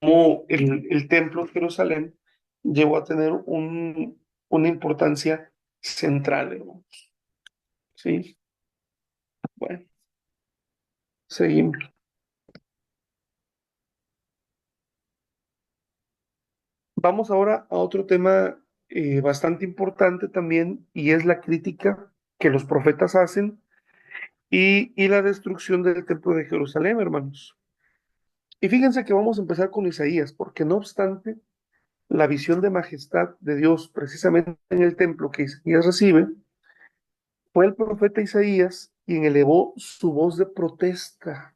cómo el templo de Jerusalén llegó a tener una importancia central, hermanos. Sí, bueno, seguimos. Vamos ahora a otro tema bastante importante también, y es la crítica que los profetas hacen y la destrucción del templo de Jerusalén, hermanos. Y fíjense que vamos a empezar con Isaías, porque no obstante la visión de majestad de Dios precisamente en el templo que Isaías recibe, fue el profeta Isaías quien elevó su voz de protesta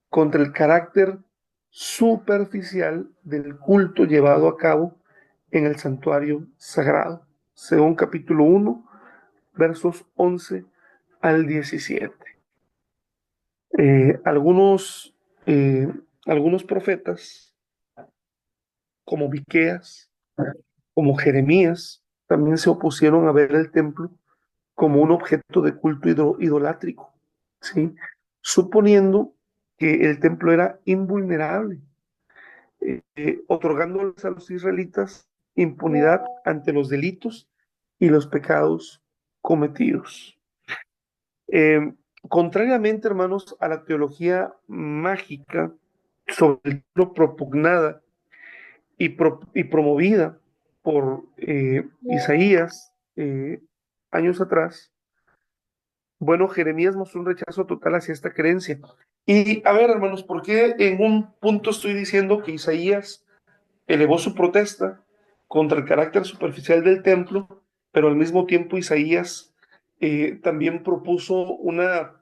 contra el carácter superficial del culto llevado a cabo en el santuario sagrado, según capítulo 1, versos 11 al 17. Eh, algunos, eh, algunos profetas, como Miqueas, como Jeremías, también se opusieron a ver el templo como un objeto de culto idolátrico, ¿sí? Suponiendo que el templo era invulnerable, otorgándoles a los israelitas impunidad ante los delitos y los pecados cometidos. Eh, Contrariamente, hermanos, a la teología mágica sobre el templo propugnada y promovida por Isaías años atrás, bueno, Jeremías mostró un rechazo total hacia esta creencia. Y a ver, hermanos, ¿por qué en un punto estoy diciendo que Isaías elevó su protesta contra el carácter superficial del templo, pero al mismo tiempo Isaías también propuso una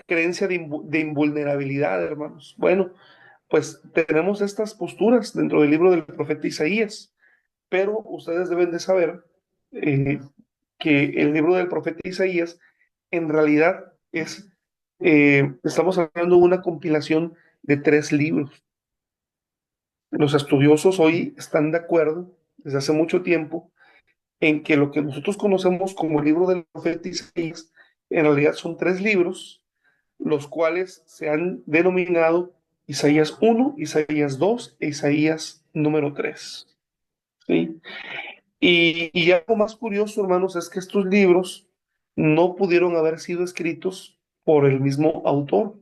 creencia de invulnerabilidad, hermanos? Bueno, pues tenemos estas posturas dentro del libro del profeta Isaías, pero ustedes deben de saber eh, que el libro del profeta Isaías en realidad estamos hablando de una compilación de 3 libros. Los estudiosos hoy están de acuerdo, desde hace mucho tiempo, en que lo que nosotros conocemos como el libro del profeta Isaías, en realidad son 3 libros, los cuales se han denominado Isaías 1, Isaías 2 e Isaías número 3. ¿Sí? Y algo más curioso, hermanos, es que estos libros no pudieron haber sido escritos por el mismo autor,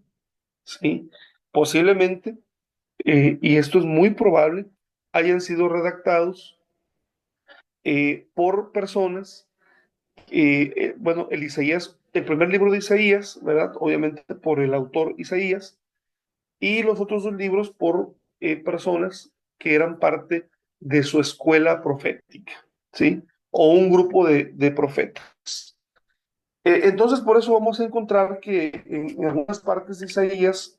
¿sí? Posiblemente, y esto es muy probable, hayan sido redactados por personas, bueno, el primer libro de Isaías, ¿verdad? Obviamente por el autor Isaías, y los otros 2 libros por personas que eran parte de su escuela profética, ¿sí? O un grupo de profetas. Entonces, por eso vamos a encontrar que en algunas partes de Isaías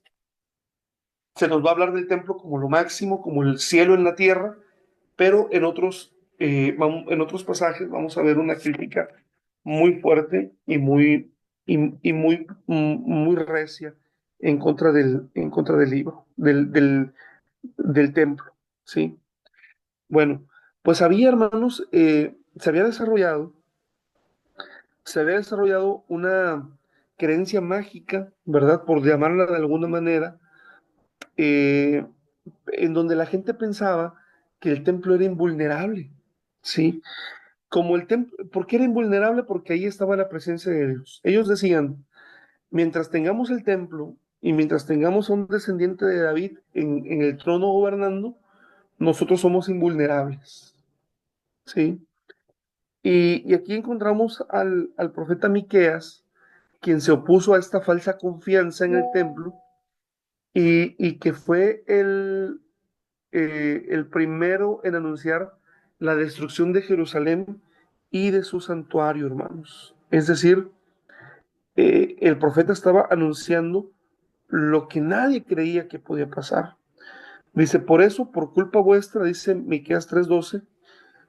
se nos va a hablar del templo como lo máximo, como el cielo en la tierra, pero en otros pasajes vamos a ver una crítica muy fuerte y muy recia en contra del libro, del templo, ¿sí? Bueno, pues hermanos, se había desarrollado una creencia mágica, ¿verdad? Por llamarla de alguna manera, eh, en donde la gente pensaba que el templo era invulnerable, ¿sí? Como el templo, ¿por qué era invulnerable? Porque ahí estaba la presencia de Dios. Ellos decían, mientras tengamos el templo y mientras tengamos a un descendiente de David en el trono gobernando, nosotros somos invulnerables, ¿sí? Y aquí encontramos al profeta Miqueas, quien se opuso a esta falsa confianza en el templo y que fue el primero en anunciar la destrucción de Jerusalén y de su santuario, hermanos. Es decir, el profeta estaba anunciando lo que nadie creía que podía pasar. Dice, por eso, por culpa vuestra, dice Miqueas 3:12,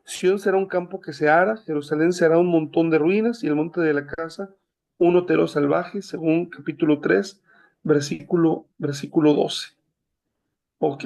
Sión será un campo que se ara, Jerusalén será un montón de ruinas y el monte de la casa un otero salvaje, según capítulo 3, versículo 12. Ok,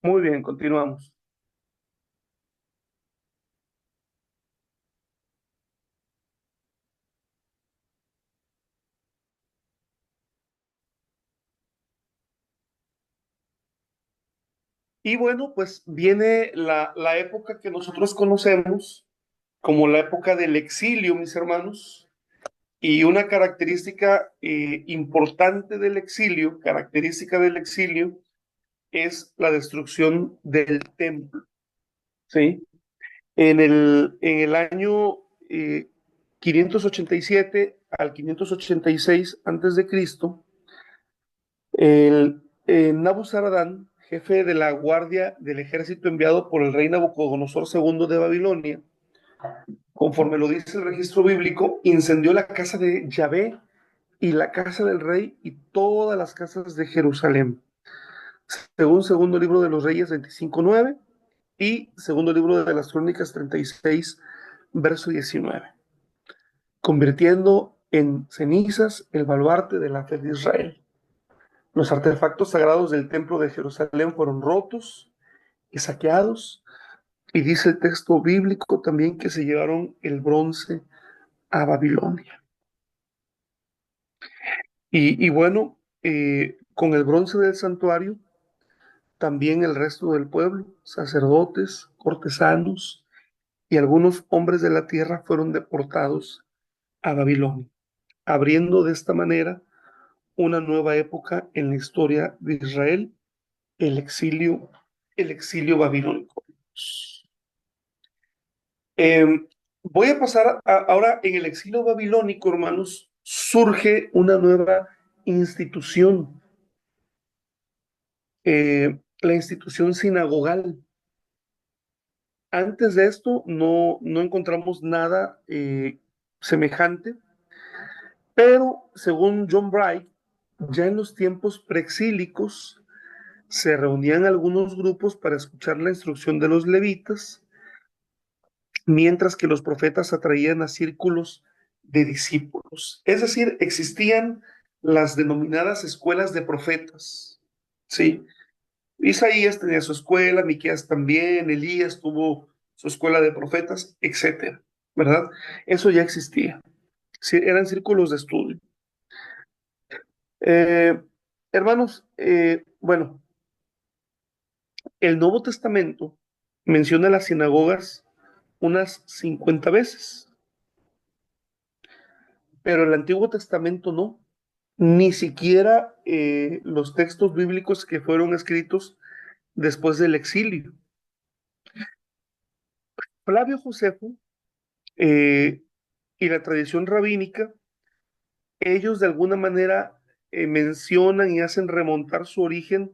muy bien, continuamos. Y bueno, pues viene la época que nosotros conocemos como la época del exilio, mis hermanos, y una característica importante del exilio, característica del exilio, es la destrucción del templo, ¿sí? En el año 587 al 586 antes de Cristo, Nabuzaradán, jefe de la guardia del ejército enviado por el rey Nabucodonosor II de Babilonia, conforme lo dice el registro bíblico, incendió la casa de Yahvé y la casa del rey y todas las casas de Jerusalén, según segundo libro de los Reyes 25:9 y segundo libro de las Crónicas 36, verso 19, convirtiendo en cenizas el baluarte de la fe de Israel. Los artefactos sagrados del templo de Jerusalén fueron rotos y saqueados, y dice el texto bíblico también que se llevaron el bronce a Babilonia. Y bueno, con el bronce del santuario, también el resto del pueblo, sacerdotes, cortesanos y algunos hombres de la tierra fueron deportados a Babilonia, abriendo de esta manera una nueva época en la historia de Israel, el exilio, el exilio babilónico. Eh, Voy a pasar ahora en el exilio babilónico, hermanos, surge una nueva institución, la institución sinagogal. Antes de esto no encontramos nada semejante, pero según John Bright, ya en los tiempos preexílicos se reunían algunos grupos para escuchar la instrucción de los levitas, mientras que los profetas atraían a círculos de discípulos. Es decir, existían las denominadas escuelas de profetas. Sí, Isaías tenía su escuela, Miqueas también, Elías tuvo su escuela de profetas, etcétera, ¿verdad? Eso ya existía. Sí, eran círculos de estudio. Eh, Hermanos, bueno, El Nuevo Testamento menciona las sinagogas unas 50 veces, pero el Antiguo Testamento no. Ni siquiera los textos bíblicos que fueron escritos después del exilio. Flavio Josefo eh, y la tradición rabínica, ellos de alguna manera mencionan y hacen remontar su origen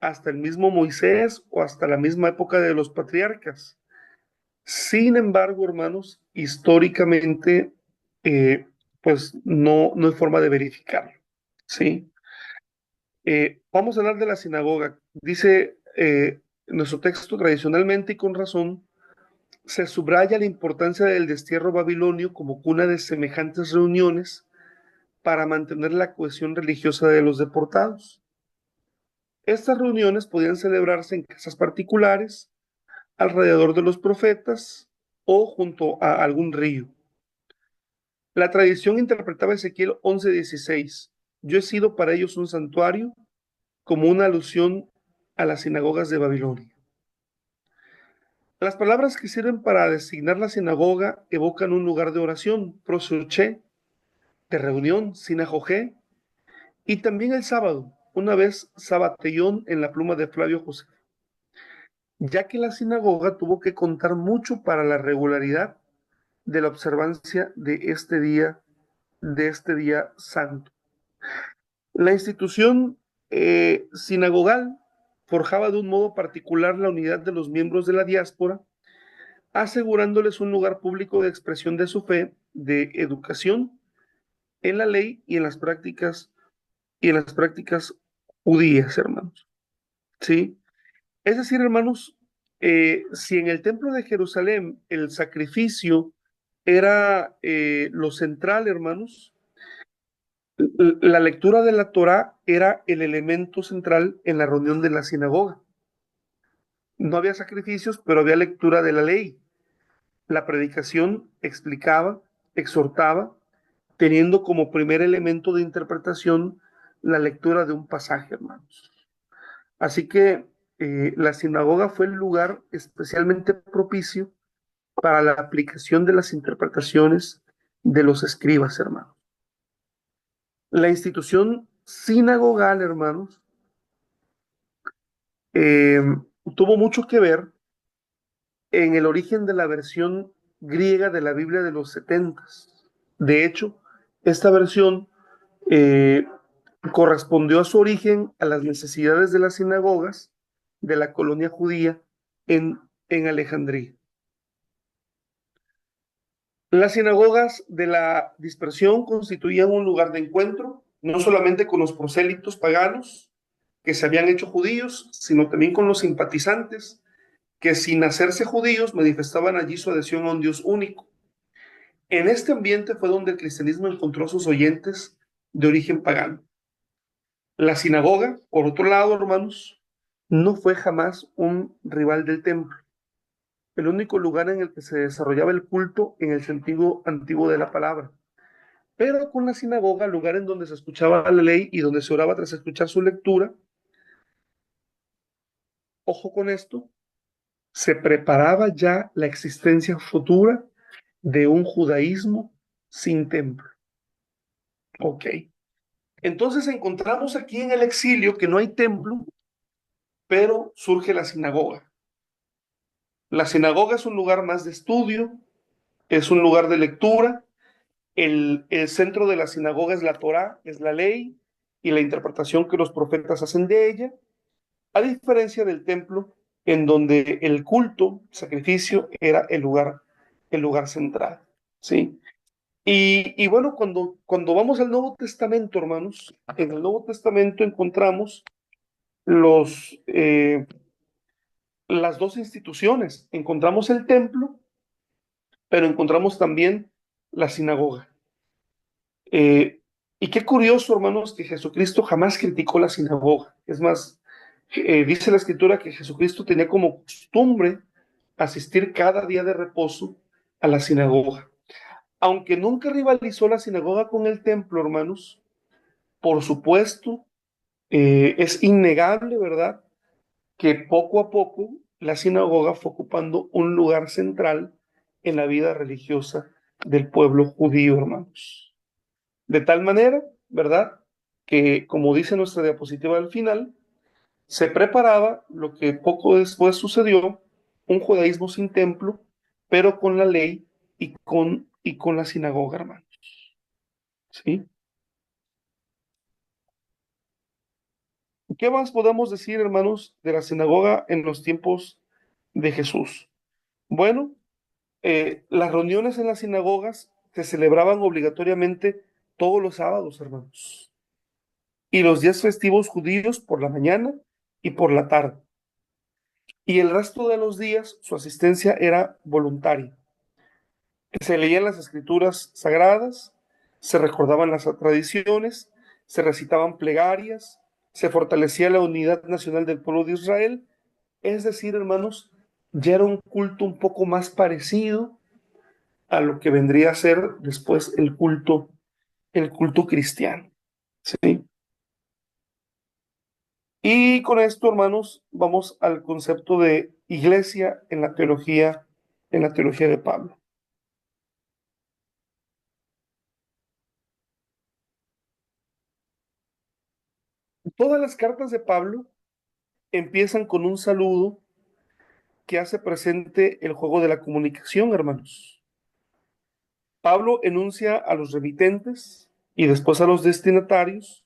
hasta el mismo Moisés o hasta la misma época de los patriarcas. Sin embargo, hermanos, históricamente, eh, pues no hay forma de verificarlo, ¿sí? Vamos a hablar de la sinagoga. Dice nuestro texto, tradicionalmente y con razón, se subraya la importancia del destierro babilonio como cuna de semejantes reuniones para mantener la cohesión religiosa de los deportados. Estas reuniones podían celebrarse en casas particulares, alrededor de los profetas o junto a algún río. La tradición interpretaba Ezequiel 11:16. Yo he sido para ellos un santuario, como una alusión a las sinagogas de Babilonia. Las palabras que sirven para designar la sinagoga evocan un lugar de oración, prosuché, de reunión, sinagogé, y también el sábado, una vez sabatellón en la pluma de Flavio José, ya que la sinagoga tuvo que contar mucho para la regularidad de la observancia de este día santo. La institución sinagogal forjaba de un modo particular la unidad de los miembros de la diáspora, asegurándoles un lugar público de expresión de su fe, de educación en la ley y en las prácticas judías, hermanos. ¿Sí? Es decir, hermanos, si en el templo de Jerusalén el sacrificio era lo central, hermanos, la lectura de la Torá era el elemento central en la reunión de la sinagoga. No había sacrificios, pero había lectura de la ley. La predicación explicaba, exhortaba, teniendo como primer elemento de interpretación la lectura de un pasaje, hermanos. Así que la sinagoga fue el lugar especialmente propicio para la aplicación de las interpretaciones de los escribas, hermanos. La institución sinagogal, hermanos, eh, tuvo mucho que ver en el origen de la versión griega de la Biblia de los 70. De hecho, esta versión eh, correspondió a su origen a las necesidades de las sinagogas de la colonia judía en Alejandría. Las sinagogas de la dispersión constituían un lugar de encuentro, no solamente con los prosélitos paganos que se habían hecho judíos, sino también con los simpatizantes que sin hacerse judíos manifestaban allí su adhesión a un Dios único. En este ambiente fue donde el cristianismo encontró a sus oyentes de origen pagano. La sinagoga, por otro lado, hermanos, no fue jamás un rival del templo, el único lugar en el que se desarrollaba el culto en el sentido antiguo de la palabra. Pero con la sinagoga, lugar en donde se escuchaba la ley y donde se oraba tras escuchar su lectura, ojo con esto, se preparaba ya la existencia futura de un judaísmo sin templo. Ok. Entonces encontramos aquí en el exilio que no hay templo, pero surge la sinagoga. La sinagoga es un lugar más de estudio, es un lugar de lectura. El centro de la sinagoga es la Torá, es la ley y la interpretación que los profetas hacen de ella, a diferencia del templo, en donde el culto, sacrificio, era el lugar central. ¿Sí? Y bueno, cuando vamos al Nuevo Testamento, hermanos, en el Nuevo Testamento encontramos los, las dos instituciones. Encontramos el templo, pero encontramos también la sinagoga. Eh, y qué curioso, hermanos, que Jesucristo jamás criticó la sinagoga. Es más, dice la escritura que Jesucristo tenía como costumbre asistir cada día de reposo a la sinagoga. Aunque nunca rivalizó la sinagoga con el templo, hermanos, por supuesto, es innegable, ¿verdad? que poco a poco la sinagoga fue ocupando un lugar central en la vida religiosa del pueblo judío, hermanos. De tal manera, ¿verdad? Que, como dice nuestra diapositiva al final, se preparaba lo que poco después sucedió, un judaísmo sin templo, pero con la ley y con la sinagoga, hermanos. ¿Sí? ¿Qué más podemos decir, hermanos, de la sinagoga en los tiempos de Jesús? Bueno, las reuniones en las sinagogas se celebraban obligatoriamente todos los sábados, hermanos, y los días festivos judíos por la mañana y por la tarde. Y el resto de los días su asistencia era voluntaria. Se leían las escrituras sagradas, se recordaban las tradiciones, se recitaban plegarias, se fortalecía la unidad nacional del pueblo de Israel. Es decir, hermanos, ya era un culto un poco más parecido a lo que vendría a ser después el culto cristiano. ¿Sí? Y con esto, hermanos, vamos al concepto de iglesia en la teología de Pablo. Todas las cartas de Pablo empiezan con un saludo que hace presente el juego de la comunicación, hermanos. Pablo enuncia a los remitentes y después a los destinatarios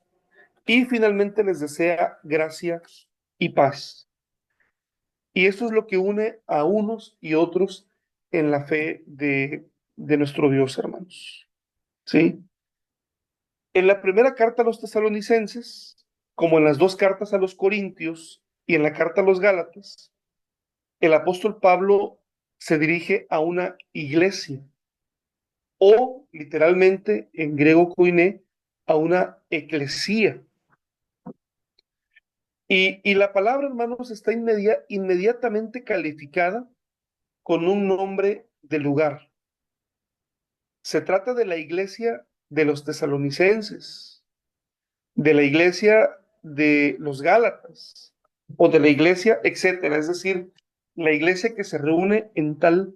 y finalmente les desea gracia y paz. Y esto es lo que une a unos y otros en la fe de nuestro Dios, hermanos. ¿Sí? En la primera carta a los tesalonicenses, como en las dos cartas a los corintios y en la carta a los gálatas, el apóstol Pablo se dirige a una iglesia o literalmente en griego koiné a una eclesía. Y la palabra, hermanos, está inmediatamente calificada con un nombre de lugar. Se trata de la iglesia de los tesalonicenses, de la iglesia de los gálatas o de la iglesia, etcétera. Es decir, la iglesia que se reúne en tal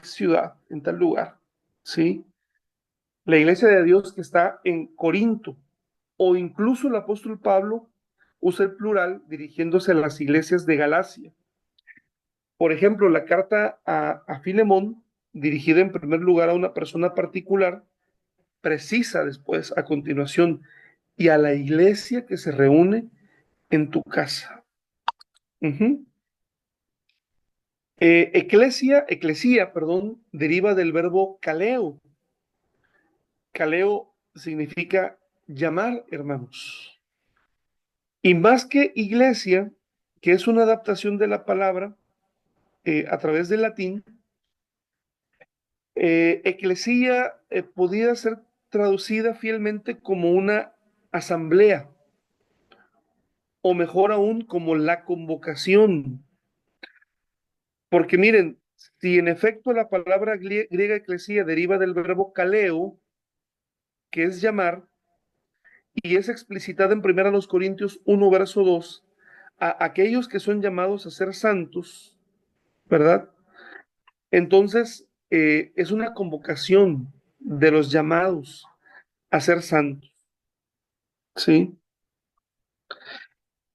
ciudad, en tal lugar. ¿Sí? La iglesia de Dios que está en Corinto, o incluso el apóstol Pablo usa el plural dirigiéndose a las iglesias de Galacia. Por ejemplo, la carta a Filemón, dirigida en primer lugar a una persona particular, precisa después, a continuación, y a la iglesia que se reúne en tu casa. Uh-huh. Eclesia, perdón, deriva del verbo kaleo. Kaleo significa llamar, hermanos. Y más que iglesia, que es una adaptación de la palabra a través del latín, eclesía podía ser traducida fielmente como una asamblea, o mejor aún, como la convocación. Porque miren, si en efecto la palabra griega eclesía deriva del verbo kaleo, que es llamar, y es explicitada en 1 Corintios 1, verso 2, a aquellos que son llamados a ser santos, ¿verdad? Entonces, es una convocación de los llamados a ser santos, ¿sí?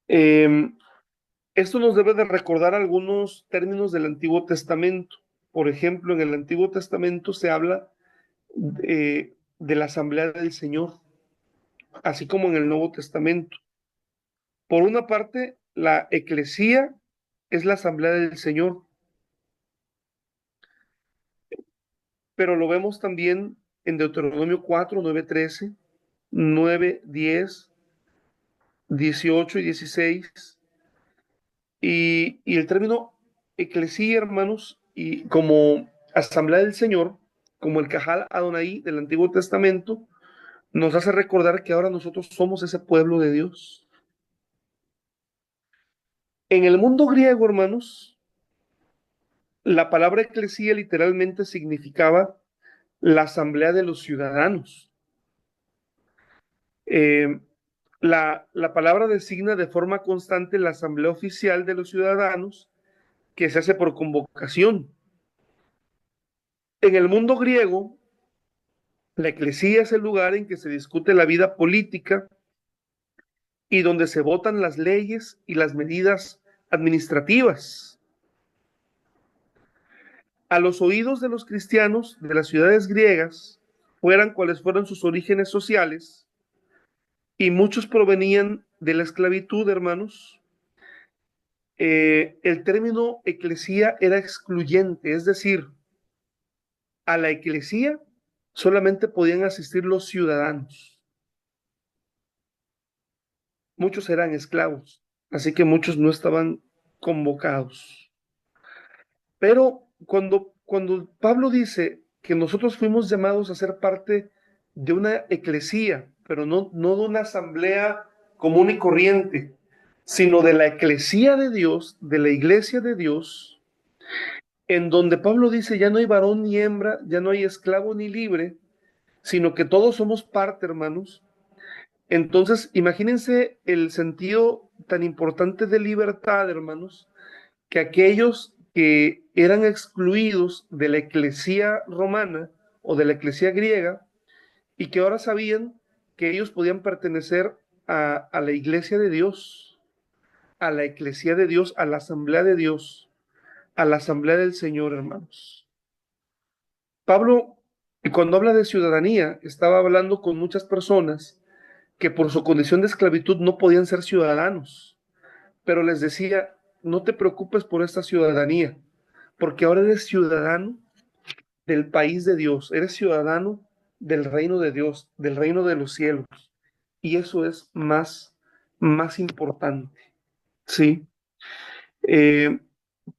Eh, Esto nos debe de recordar algunos términos del Antiguo Testamento. Por ejemplo, en el Antiguo Testamento se habla de la asamblea del Señor, así como en el Nuevo Testamento. Por una parte, la eclesía es la asamblea del Señor, pero lo vemos también en Deuteronomio 4, 9, 13, 9, 10, 18 y 16. Y el término eclesía, hermanos, y como asamblea del Señor, como el Cajal Adonai del Antiguo Testamento, nos hace recordar que ahora nosotros somos ese pueblo de Dios. En el mundo griego, hermanos, la palabra eclesía literalmente significaba la asamblea de los ciudadanos. Eh, La palabra designa de forma constante la asamblea oficial de los ciudadanos que se hace por convocación. En el mundo griego, la eclesía es el lugar en que se discute la vida política y donde se votan las leyes y las medidas administrativas. A los oídos de los cristianos de las ciudades griegas, fueran cuales fueran sus orígenes sociales, y muchos provenían de la esclavitud, hermanos, el término eclesía era excluyente, es decir, a la eclesía solamente podían asistir los ciudadanos. Muchos eran esclavos, así que muchos no estaban convocados. Pero cuando Pablo dice que nosotros fuimos llamados a ser parte de una eclesía, pero no de una asamblea común y corriente, sino de la eclesía de Dios, de la iglesia de Dios, en donde Pablo dice, ya no hay varón ni hembra, ya no hay esclavo ni libre, sino que todos somos parte, hermanos. Entonces, imagínense el sentido tan importante de libertad, hermanos, que aquellos que eran excluidos de la eclesía romana o de la eclesía griega y que ahora sabían que ellos podían pertenecer a la iglesia de Dios, a la eclesía de Dios, a la asamblea de Dios, a la asamblea del Señor, hermanos. Pablo, cuando habla de ciudadanía, estaba hablando con muchas personas que por su condición de esclavitud no podían ser ciudadanos, pero les decía, no te preocupes por esta ciudadanía, porque ahora eres ciudadano del país de Dios, eres ciudadano del reino de Dios, del reino de los cielos, y eso es más importante, ¿sí? Eh,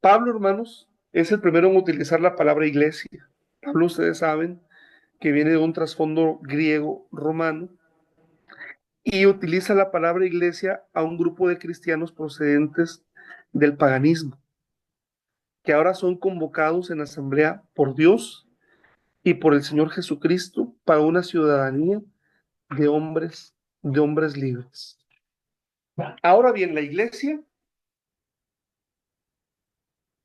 Pablo, hermanos, es el primero en utilizar la palabra iglesia. Pablo, ustedes saben que viene de un trasfondo griego romano y utiliza la palabra iglesia a un grupo de cristianos procedentes del paganismo, que ahora son convocados en asamblea por Dios y por el Señor Jesucristo para una ciudadanía de hombres libres. Ahora bien, la iglesia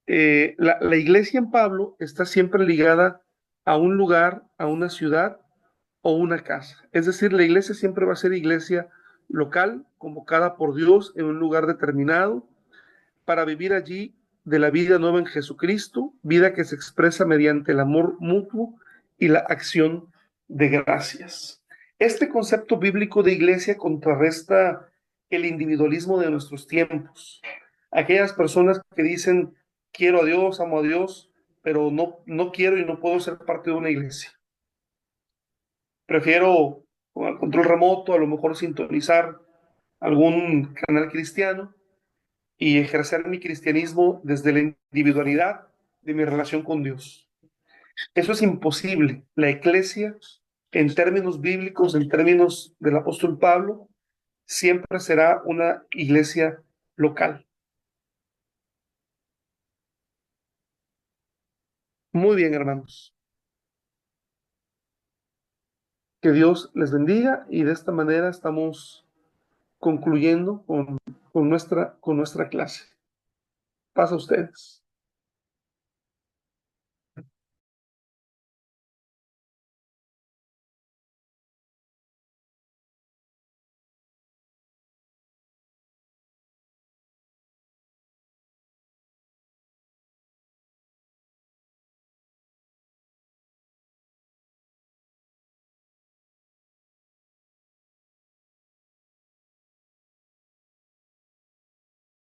en Pablo está siempre ligada a un lugar, a una ciudad o una casa. Es decir, la iglesia siempre va a ser iglesia local, convocada por Dios en un lugar determinado, para vivir allí de la vida nueva en Jesucristo, vida que se expresa mediante el amor mutuo y la acción de gracias. Este concepto bíblico de iglesia contrarresta el individualismo de nuestros tiempos. Aquellas personas que dicen, quiero a Dios, amo a Dios, pero no quiero y no puedo ser parte de una iglesia. Prefiero con el control remoto, a lo mejor sintonizar algún canal cristiano y ejercer mi cristianismo desde la individualidad de mi relación con Dios. Eso es imposible. La iglesia, en términos bíblicos, en términos del apóstol Pablo, siempre será una iglesia local. Muy bien, hermanos. Que Dios les bendiga y de esta manera estamos concluyendo con nuestra clase. Pasa a ustedes.